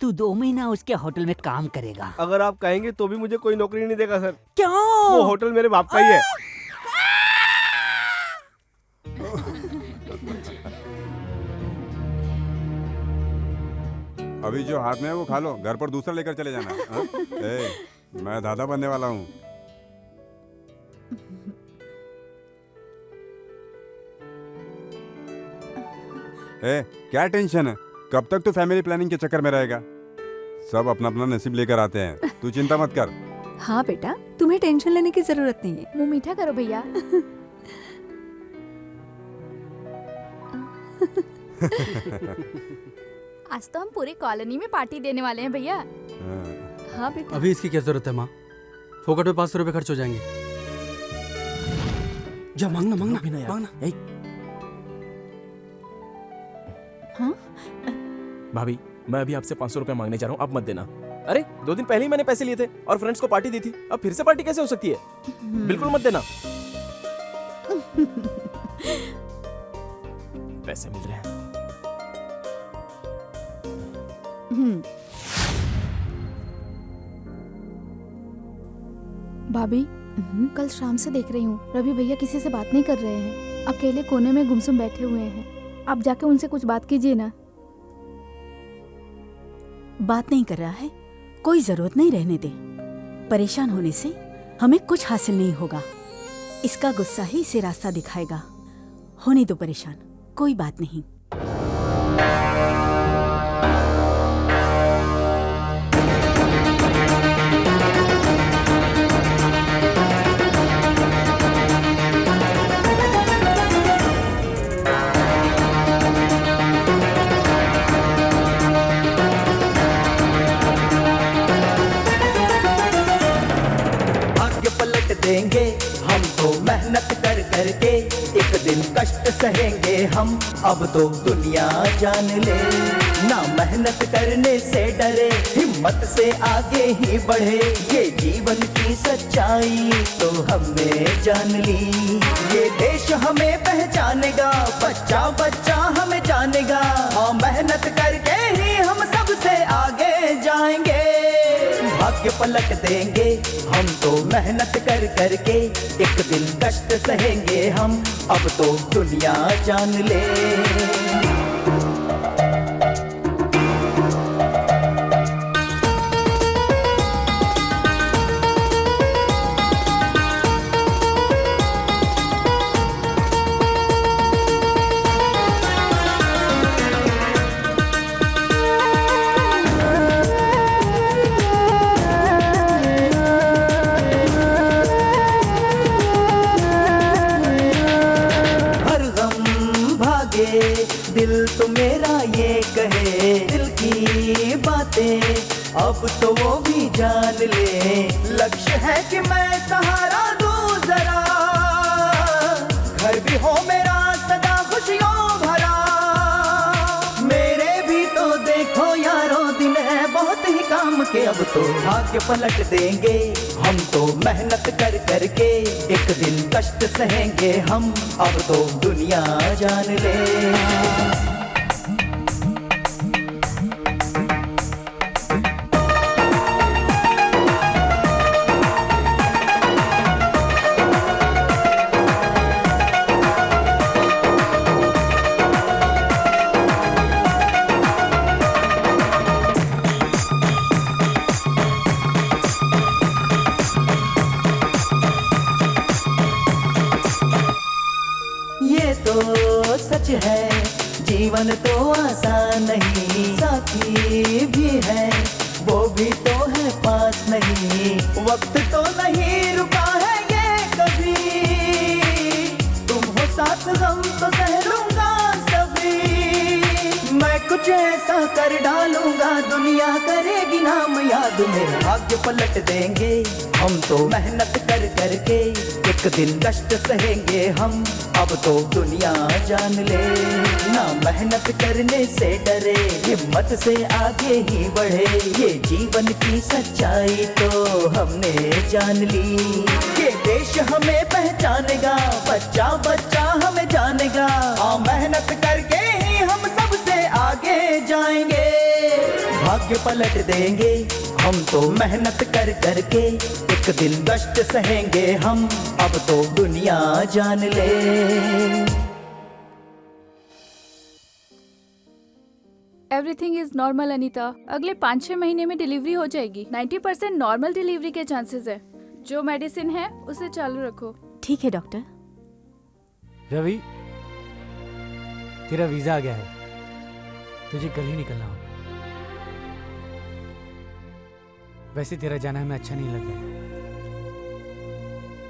तू 2 महीना उसके होटल में काम करेगा। अगर आप कहेंगे तो भी मुझे कोई नौकरी नहीं देगा सर। क्यों? वो होटल मेरे बाप का ही है। अभी जो हाथ में है वो खा लो, घर पर दूसरा लेकर चले जाना। हाँ? मैं दादा बनने वाला हूँ। क्या टेंशन है? कब तक तू फैमिली प्लानिंग के चक्कर में रहेगा? सब अपना अपना नसीब लेकर आते हैं, तू चिंता मत कर। हाँ बेटा, तुम्हें टेंशन लेने की जरूरत नहीं है। मुंह मीठा करो भैया। आज तो हम पूरी कॉलोनी में पार्टी देने वाले हैं भैया। हाँ बेटा। अभी इसकी क्या जरूरत है माँ? फोकट में 500 रुपए खर्च हो जाएंगे। जा मांगना मांगना मांगना। हाँ? भाभी, मैं अभी आपसे 500 रुपए मांगने जा रहा हूँ, आप मत देना। अरे 2 दिन पहले ही मैंने पैसे लिए थे और फ्रेंड्स को पार्टी दी थी, अब फिर से पार्टी कैसे हो सकती है? बिल्कुल मत देना। पैसे मिल रहे हैं। भाभी, कल शाम से देख रही हूँ रवि भैया किसी से बात नहीं कर रहे हैं, अकेले कोने में गुमसुम बैठे हुए हैं। आप जाके उनसे कुछ बात कीजिए ना। बात नहीं कर रहा है, कोई जरूरत नहीं, रहने दे। परेशान होने से हमें कुछ हासिल नहीं होगा। इसका गुस्सा ही इसे रास्ता दिखाएगा। होने दो परेशान, कोई बात नहीं। करके एक दिन कष्ट सहेंगे हम, अब तो दुनिया जान ले। ना मेहनत करने से डरे, हिम्मत से आगे ही बढ़े, ये जीवन की सच्चाई तो हमने जान ली। ये देश हमें पहचानेगा, बच्चा बच्चा हमें जानेगा, हाँ मेहनत करके ही हम सबसे आगे जाएंगे। भाग्य पलट देंगे हम तो मेहनत कर करके, एक दिन कष्ट सहेंगे हम, अब तो दुनिया जान ले। दिल तो मेरा ये कहे, दिल की बातें अब तो वो भी जान ले। लक्ष्य है कि मैं सहारा दूं जरा, घर भी हो मेरा सदा खुशियों भरा। मेरे भी तो देखो यारो दिन है बहुत ही काम के, अब तो भाग्य पलट देंगे हम तो मेहनत कर करके, एक दिन कष्ट सहेंगे हम, अब तो दुनिया जान ले। सच है जीवन तो आसान नहीं, साथी भी है वो भी तो है पास नहीं। वक्त तो नहीं रुका है ये कभी, तुम हो साथ गम तो सह लूंगा सभी। मैं कुछ ऐसा कर डालूंगा दुनिया करेगी नाम याद, मेरा भाग्य पलट देंगे हम तो मेहनत कर करके, एक दिन कष्ट सहेंगे हम, अब तो दुनिया जान ले। ना मेहनत करने से डरे, हिम्मत से आगे ही बढ़े, ये जीवन की सच्चाई तो हमने जान ली। ये देश हमें पहचानेगा, बच्चा बच्चा हमें जानेगा, हाँ मेहनत करके ही हम सबसे आगे जाएंगे। भाग्य पलट देंगे हम तो मेहनत कर करके, एक दिन कष्ट सहेंगे हम, अब तो दुनिया जान ले। एवरीथिंग इज नॉर्मल अनीता, अगले 5-6 महीने में डिलीवरी हो जाएगी। 90% नॉर्मल डिलीवरी के चांसेस है। जो मेडिसिन है उसे चालू रखो। ठीक है डॉक्टर। रवि, तेरा वीजा आ गया है, तुझे कल ही निकलना होगा। वैसे तेरा जाना हमें अच्छा नहीं लग रहा।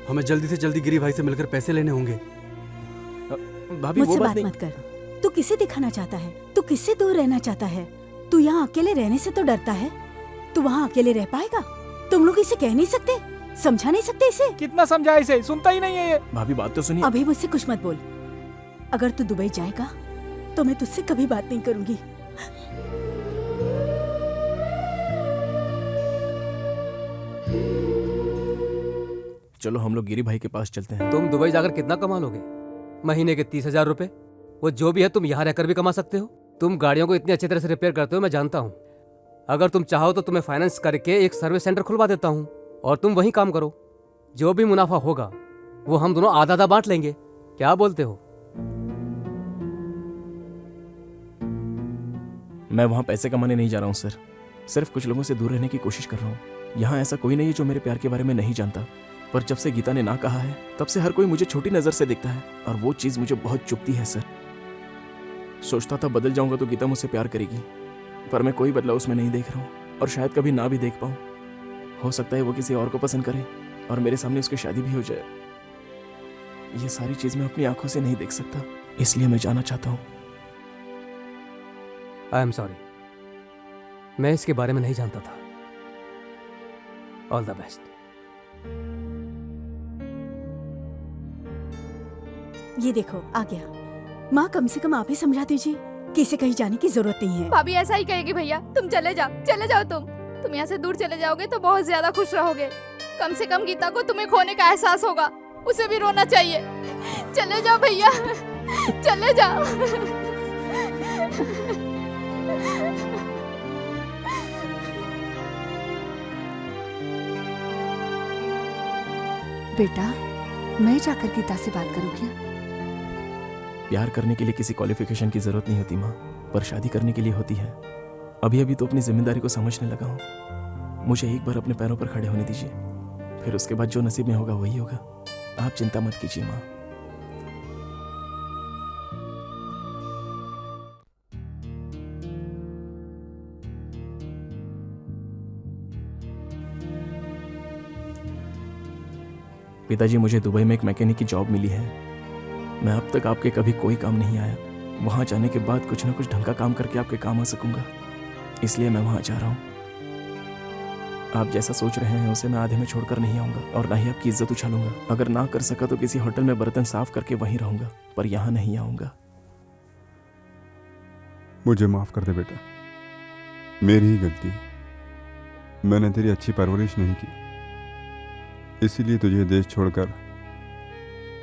हमें जल्दी से जल्दी गिरी भाई से मिलकर पैसे लेने होंगे। भाभी मुझसे बात मत कर। तू किसे दिखाना चाहता है? तू किससे दूर रहना चाहता है? तू यहाँ अकेले रहने से तो डरता है, तू वहाँ अकेले रह पाएगा? तुम लोग इसे कह नहीं सकते, समझा नहीं सकते इसे? कितना समझा इसे, सुनता ही नहीं है ये। भाभी बात तो सुनिए। अभी मुझसे कुछ मत बोल। अगर तू दुबई जाएगा तो मैं तुझसे कभी बात नहीं करूंगी। चलो हम लोग गिरी भाई के पास चलते हैं। तुम दुबई जाकर कितना कमा लोगे? महीने के 30,000 रुपए। वो जो भी है तुम यहाँ रहकर भी कमा सकते हो। तुम गाड़ियों को इतनी अच्छी तरह से रिपेयर करते हो, मैं जानता हूँ। अगर तुम चाहो तो तुम्हें फाइनेंस करके एक सर्विस सेंटर खुलवा देता हूँ और तुम वहीं काम करो। जो भी मुनाफा होगा वो हम दोनों आधा आधा बांट लेंगे। क्या बोलते हो? मैं वहां पैसे कमाने नहीं जा रहा हूँ सर, सिर्फ कुछ लोगों से दूर रहने की कोशिश कर रहा हूँ। यहाँ ऐसा कोई नहीं है जो मेरे प्यार के बारे में नहीं जानता, पर जब से गीता ने ना कहा है तब से हर कोई मुझे छोटी नजर से देखता है और वो चीज मुझे बहुत चुभती है सर। सोचता था बदल जाऊंगा तो गीता मुझसे प्यार करेगी, पर मैं कोई बदलाव उसमें नहीं देख रहा हूँ और शायद कभी ना भी देख पाऊँ। हो सकता है वो किसी और को पसंद करे और मेरे सामने उसकी शादी भी हो जाए। ये सारी चीज मैं अपनी आंखों से नहीं देख सकता, इसलिए मैं जाना चाहता हूँ। आई एम सॉरी, मैं इसके बारे में नहीं जानता था। All the best. ये देखो आ गया। माँ कम से कम आप ही समझा दीजिए कि इसे कहीं जाने की जरूरत नहीं है। भाभी ऐसा ही कहेगी भैया। तुम चले जाओ तुम यहाँ से दूर चले जाओगे तो बहुत ज्यादा खुश रहोगे। कम से कम गीता को तुम्हें खोने का एहसास होगा, उसे भी रोना चाहिए। चले जाओ भैया, चले जाओ। बेटा, मैं जाकर गीता से बात करूं क्या? प्यार करने के लिए किसी क्वालिफिकेशन की जरूरत नहीं होती माँ, पर शादी करने के लिए होती है। अभी अभी तो अपनी जिम्मेदारी को समझने लगा हूँ। मुझे एक बार अपने पैरों पर खड़े होने दीजिए, फिर उसके बाद जो नसीब में होगा वही होगा। आप चिंता मत कीजिए माँ। पिताजी, मुझे दुबई में एक मैकेनिक की जॉब मिली है। मैं अब तक आपके कभी कोई काम नहीं आया। वहां जाने के बाद कुछ ना कुछ ढंग का काम करके आपके काम आ सकूंगा, इसलिए मैं वहां जा रहा हूं। आप जैसा सोच रहे हैं उसे मैं आधे में छोड़कर नहीं आऊंगा, और ना ही आपकी इज्जत उछालूंगा। अगर ना कर सका तो किसी होटल में बर्तन साफ करके वहीं रहूंगा, पर यहां नहीं आऊंगा। मुझे माफ कर दे बेटा, मेरी ही गलती है। मैंने तेरी अच्छी परवरिश नहीं की, इसीलिए तुझे देश छोड़कर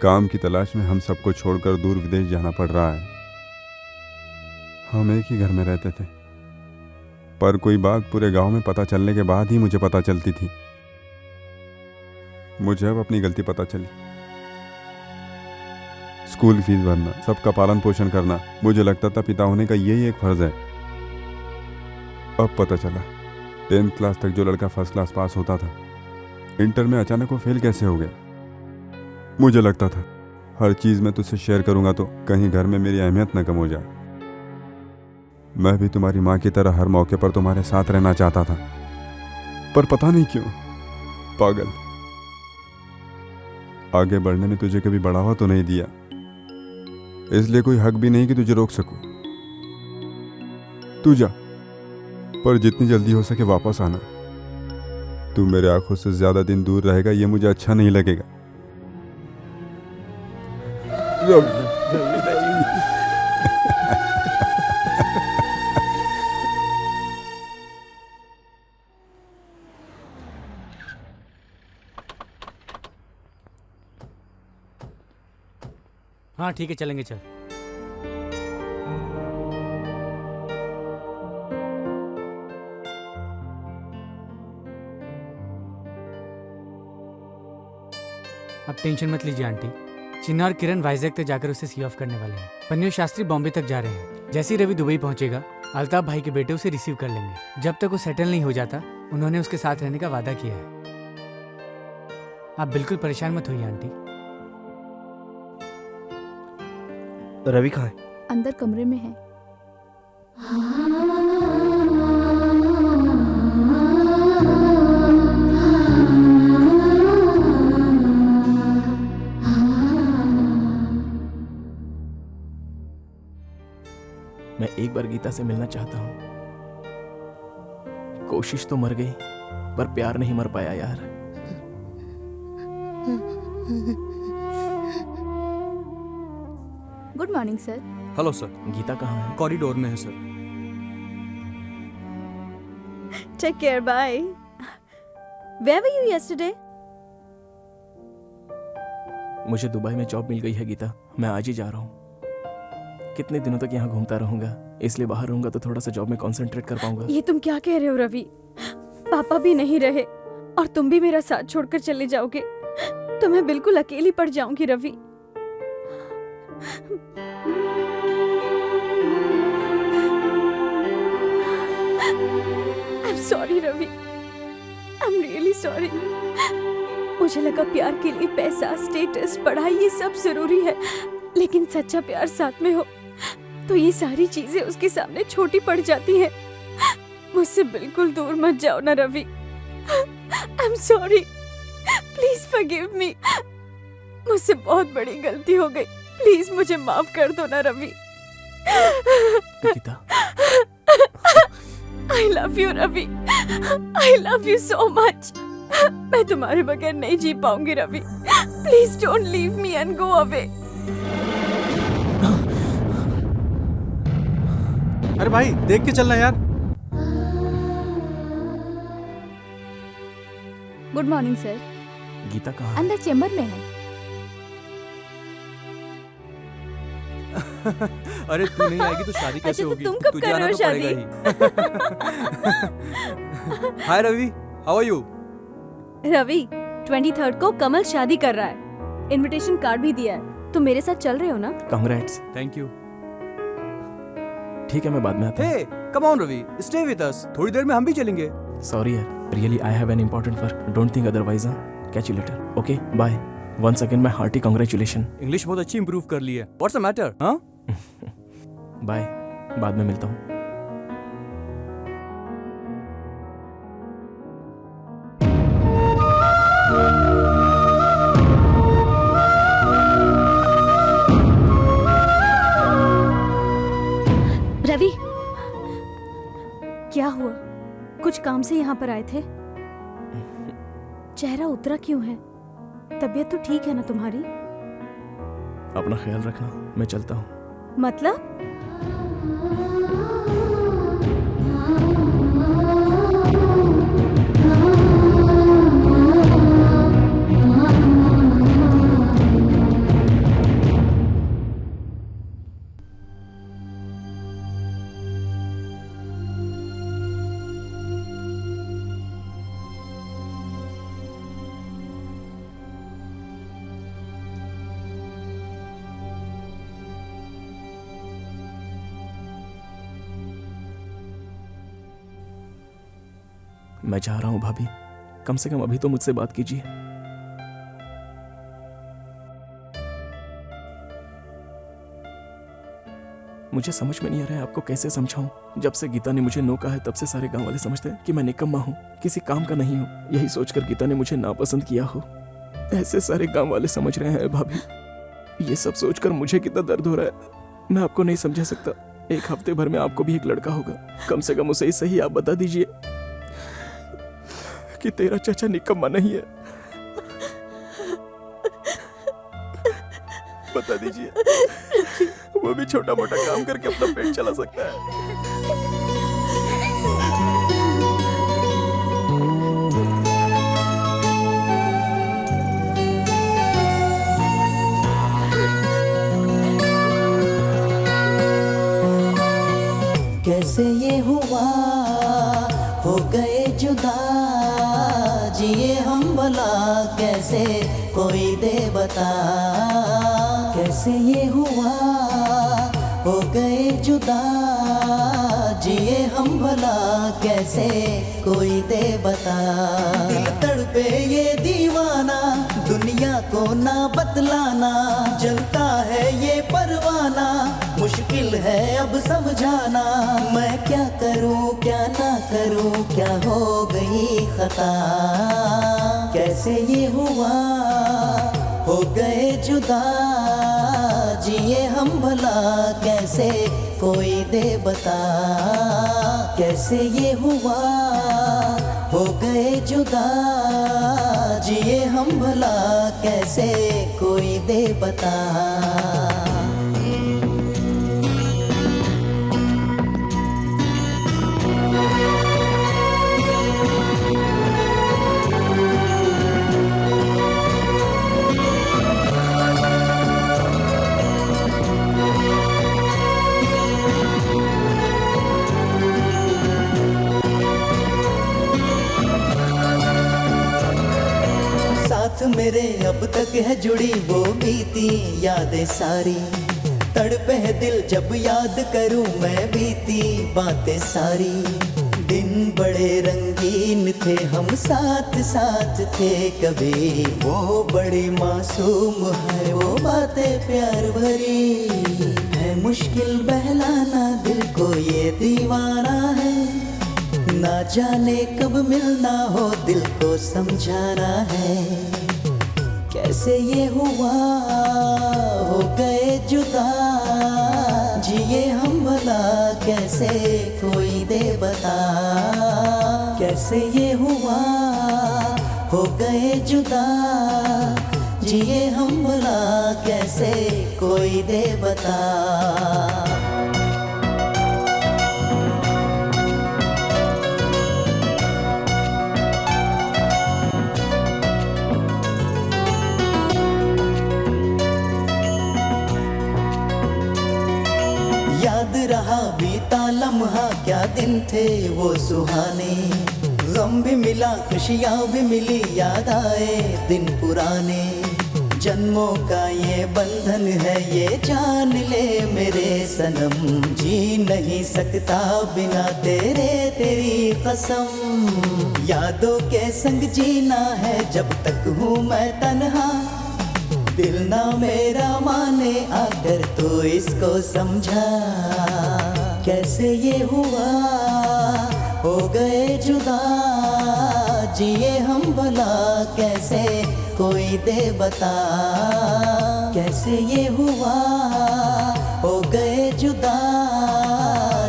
काम की तलाश में हम सबको छोड़कर दूर विदेश जाना पड़ रहा है। हम एक ही घर में रहते थे, पर कोई बात पूरे गांव में पता चलने के बाद ही मुझे पता चलती थी। मुझे अब अपनी गलती पता चली। स्कूल फीस भरना, सबका पालन पोषण करना, मुझे लगता था पिता होने का यही एक फर्ज है। अब पता चला 10th क्लास तक जो लड़का फर्स्ट क्लास पास होता था, इंटर में अचानक वो फेल कैसे हो गया। मुझे लगता था हर चीज मैं तुझसे शेयर करूंगा तो कहीं घर में मेरी अहमियत न कम हो जाए। मैं भी तुम्हारी माँ की तरह हर मौके पर तुम्हारे साथ रहना चाहता था, पर पता नहीं क्यों पागल आगे बढ़ने में तुझे कभी बढ़ावा तो नहीं दिया, इसलिए कोई हक भी नहीं कि तुझे रोक सकूं। तू जा, पर जितनी जल्दी हो सके वापस आना। तू मेरे आंखों से ज्यादा दिन दूर रहेगा ये मुझे अच्छा नहीं लगेगा। हाँ ठीक है, चलेंगे चल। अब टेंशन मत लीजिए आंटी, चिन्ना और किरण वाइजैक तक जाकर उसे सी ऑफ करने वाले हैं। पन्नू शास्त्री बॉम्बे तक जा रहे हैं। जैसे ही रवि दुबई पहुंचेगा, अल्ताफ भाई के बेटे उसे रिसीव कर लेंगे। जब तक वो सेटल नहीं हो जाता, उन्होंने उसके साथ रहने का वादा किया है। आप बिल्कुल परेशान मत होइए आंटी। रवि कहाँ है? अंदर कमरे में है। मैं एक बार गीता से मिलना चाहता हूं। कोशिश तो मर गई, पर प्यार नहीं मर पाया यार। Good morning sir. Hello sir. Geeta कहाँ है? कॉरिडोर में है sir. Take care, bye. Where were you yesterday? मुझे दुबई में जॉब मिल गई है गीता, मैं आज ही जा रहा हूँ। कितने दिनों तक यहाँ घूमता रहूंगा, इसलिए बाहर रहूंगा तो थोड़ा सा जॉब में कंसंट्रेट कर पाऊंगा। ये तुम क्या कह रहे हो रवि? पापा भी नहीं रहे और तुम भी मेरा साथ छोड़कर चले जाओगे तो मैं बिल्कुल अकेली पड़ जाऊंगी Ravi. I'm sorry Ravi, I'm really sorry। मुझे लगा प्यार के लिए पैसा, स्टेटस, पढ़ाई ये सब जरूरी है, लेकिन सच्चा प्यार साथ में हो तो ये सारी चीजें उसके सामने छोटी पड़ जाती हैं। मुझसे बिल्कुल दूर मत जाओ ना Ravi. I'm sorry, please forgive me। मुझसे बहुत बड़ी गलती हो गई, प्लीज मुझे माफ कर दो ना Ravi. Gita, I love you Ravi, I love you so much। मैं तुम्हारे बगैर नहीं जी पाऊंगी Ravi. Please don't leave me and go away। अरे भाई देख के चलना यार। Good morning sir. गीता कहाँ? अंदर चेम्बर में है। अरे तू नहीं आएगी तो शादी कैसे होगी? तुम कब तुझे कर आना रहे हो तो पड़ेगा ही। Hi Ravi, how are you? Ravi 23rd को कमल शादी कर रहा है, इनविटेशन कार्ड भी दिया है। तुम मेरे साथ चल रहे हो ना? कांग्रेट्स। Thank you. ठीक है, मैं बाद में आता हूँ। Hey come on Ravi, stay with us. थोड़ी देर में हम भी चलेंगे। सॉरी यार, really I have an important work, don't think otherwise. Catch you later. Okay bye. Once again my hearty congratulation. English बहुत अच्छी इंप्रूव कर ली है। What's the matter? हाँ बाय, बाद में मिलता हूँ। रवि, क्या हुआ? कुछ काम से यहाँ पर आए थे? चेहरा उतरा क्यों है? तबीयत तो ठीक है ना तुम्हारी? अपना ख्याल रखना, मैं चलता हूँ। मतलब? मैं जा रहा हूं भाभी, कम से कम अभी तो मुझसे बात कीजिए। मुझे समझ में नहीं आ रहा है आपको कैसे समझाऊं। जब से गीता ने मुझे नो कहा है तब से सारे गांव वाले समझते हैं कि मैं निकम्मा हूं, किसी काम का नहीं हूं। यही सोचकर गीता ने मुझे नापसंद किया हो, ऐसे सारे गांव वाले समझ रहे हैं भाभी। ये सब सोचकर मुझे कितना दर्द हो रहा है, मैं आपको नहीं समझा सकता। एक हफ्ते भर में आपको भी एक लड़का होगा, कम से कम उसे ही सही आप बता दीजिए कि तेरा चाचा निकम्मा नहीं है। बता दीजिए, वो भी छोटा मोटा काम करके अपना पेट चला सकता है। कैसे ये हुआ, हो गए जुदा, जिए हम भला कैसे कोई दे बता। कैसे ये हुआ, हो गए जुदा, जिए हम भला कैसे कोई दे बता। दिल तड़पे ये दीवाना, दुनिया को ना बतलाना, जलता है ये परवाना, मुश्किल है अब समझाना। मैं क्या करूं क्या ना करूं, क्या हो गई खता। कैसे ये हुआ, हो गए जुदा, जिए हम भला कैसे कोई दे बता। कैसे ये हुआ, हो गए जुदा, जिए हम भला कैसे कोई दे बता। मेरे अब तक है जुड़ी वो बीती यादें सारी। तड़पे है दिल जब याद करूं मैं बीती बातें सारी। दिन बड़े रंगीन थे हम साथ साथ थे कभी, वो बड़ी मासूम है वो बातें प्यार भरी। है मुश्किल बहलाना दिल को ये दीवाना है, ना जाने कब मिलना हो दिल को समझाना है। कैसे ये हुआ, हो गए जुदा, जिए हम भला कैसे कोई दे बता। कैसे ये हुआ, हो गए जुदा, जिए हम भला कैसे कोई दे बता। याद रहा बीता लम्हा क्या दिन थे वो सुहाने, गम भी मिला खुशियाँ भी मिली, याद आए दिन पुराने। जन्मों का ये बंधन है ये जान ले मेरे सनम, जी नहीं सकता बिना तेरे तेरी कसम। यादों के संग जीना है जब तक हूँ मैं तन्हा, दिल ना मेरा माने आकर तो इसको समझा। कैसे ये हुआ हो गए जुदा, जिए हम भला कैसे कोई दे बता। कैसे ये हुआ हो गए जुदा,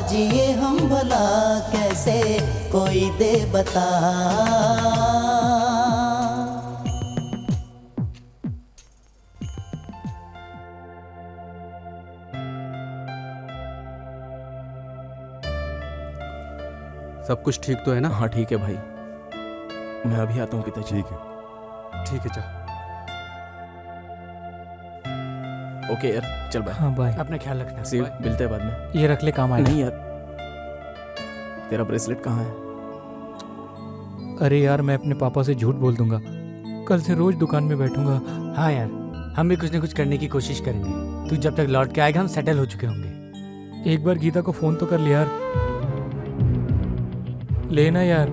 जिए हम भला कैसे कोई दे बता। सब कुछ ठीक तो है ना? हाँ ठीक है भाई, मैं अभी आता हूँ पिताजी। ठीक है जा। ओके यार, चल बाय। हाँ बाय। अपना ख्याल रखना। See you, मिलते हैं बाद में। ये रख ले, काम आएगा। नहीं यार, तेरा ब्रेसलेट कहाँ है? अरे यार, मैं अपने पापा से झूठ बोल दूंगा, कल से रोज दुकान में बैठूंगा। हाँ यार, हम भी कुछ न कुछ करने की कोशिश करेंगे। तू जब तक लौट के आएगा हम सेटल हो चुके होंगे। एक बार गीता को फोन तो कर ले यार, लेना यार।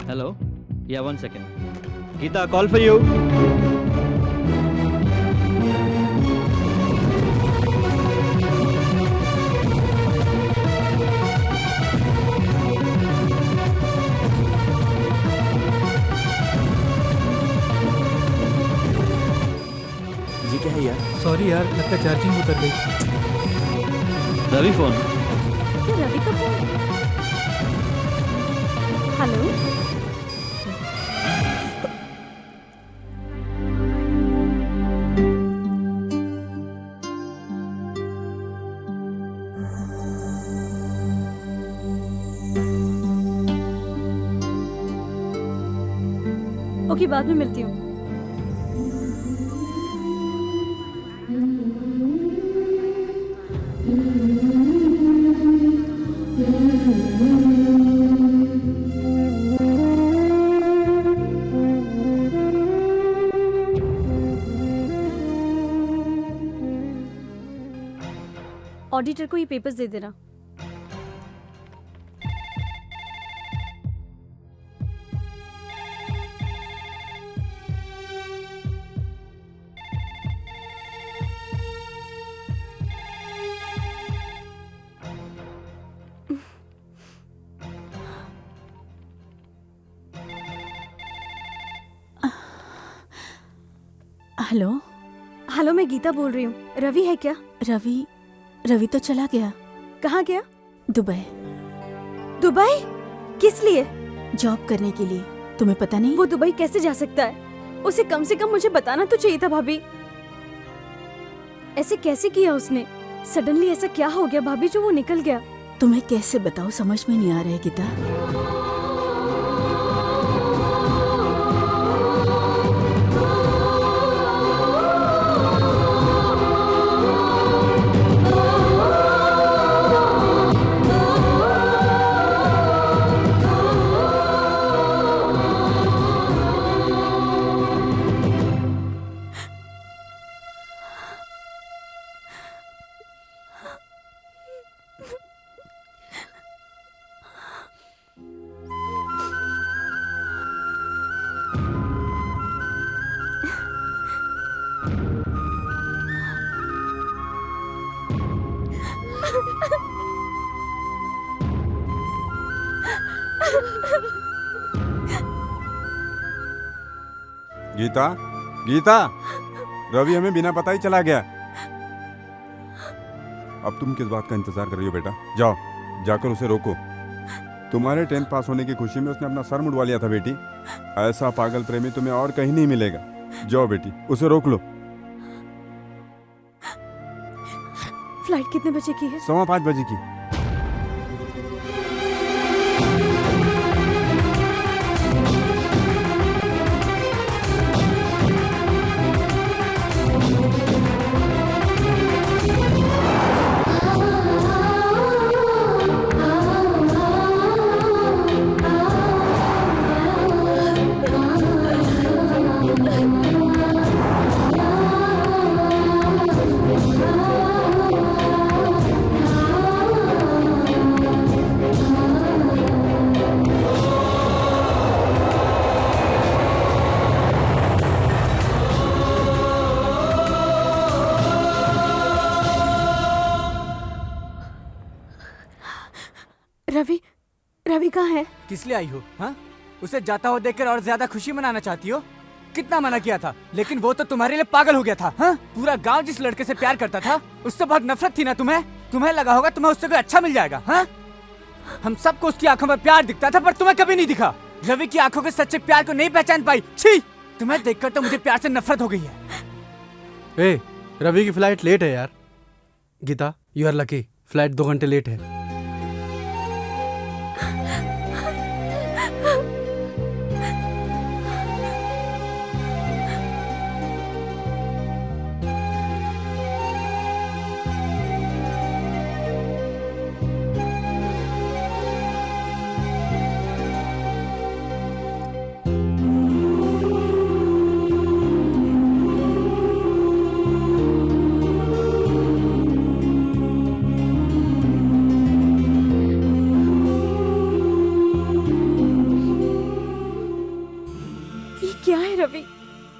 Hello, yeah 1 second. Geeta, call for you. क्या है यार? सॉरी यार, लगता चार्जिंग उतर गई। रवि फोन। क्या रवि का फोन? हेलो, ओके, बाद में मिलती हूँ। ऑडिटर को ये पेपर्स दे देना। हेलो। हेलो, मैं गीता बोल रही हूँ। रवि है क्या? रवि तो चला गया। कहाँ गया? दुबई। दुबई? किस लिए? जॉब करने के लिए। तुम्हें पता नहीं? वो दुबई कैसे जा सकता है? उसे कम से कम मुझे बताना तो चाहिए था भाभी। ऐसे कैसे किया उसने? सडनली ऐसा क्या हो गया भाभी जो वो निकल गया? तुम्हें कैसे बताऊं, समझ में नहीं आ रहा है गीता। गीता, गीता, रवि हमें बिना पता ही चला गया। अब तुम किस बात का इंतजार कर रही हो बेटा? जाओ जाकर उसे रोको। तुम्हारे 10th पास होने की खुशी में उसने अपना सर मुड़वा लिया था बेटी। ऐसा पागल प्रेमी तुम्हें और कहीं नहीं मिलेगा। जाओ बेटी, उसे रोक लो। फ्लाइट कितने बजे की है? 5:15 बजे की। रवि कहाँ है? किस लिए आई हो? हाँ, उसे जाता हुआ देखकर और ज्यादा खुशी मनाना चाहती हो? कितना मना किया था, लेकिन वो तो तुम्हारे लिए पागल हो गया था। हाँ? पूरा गांव जिस लड़के से प्यार करता था उससे बहुत नफरत थी ना तुम्हें? तुम्हें लगा होगा तुम्हें उससे कोई अच्छा मिल जाएगा। हाँ? हम सबको उसकी आंखों में प्यार दिखता था, पर तुम्हें कभी नहीं दिखा। रवि की आंखों के सच्चे प्यार को नहीं पहचान पाई। छी! तुम्हें देखकर तो मुझे प्यार से नफरत हो गई है। ए, रवि की फ्लाइट लेट है यार। Geeta, you are lucky, flight 2 घंटे लेट है।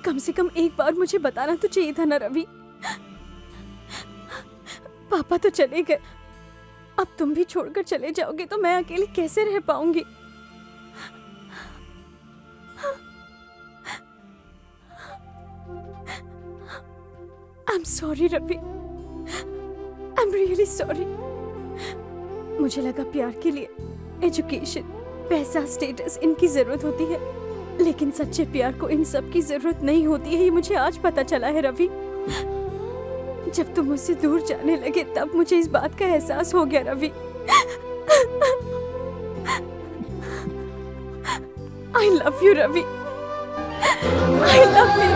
कम से कम एक बार मुझे बताना तो चाहिए था ना रवि। पापा तो चले गए, अब तुम भी छोड़कर चले जाओगे तो मैं अकेली कैसे रह पाऊंगी? I am sorry Ravi, I am really sorry. मुझे लगा प्यार के लिए एजुकेशन, पैसा, स्टेटस इनकी जरूरत होती है, लेकिन सच्चे प्यार को इन सब की जरूरत नहीं होती है, ये मुझे आज पता चला है रवि। जब तुम मुझसे दूर जाने लगे तब मुझे इस बात का एहसास हो गया Ravi. I love you Ravi, I love you।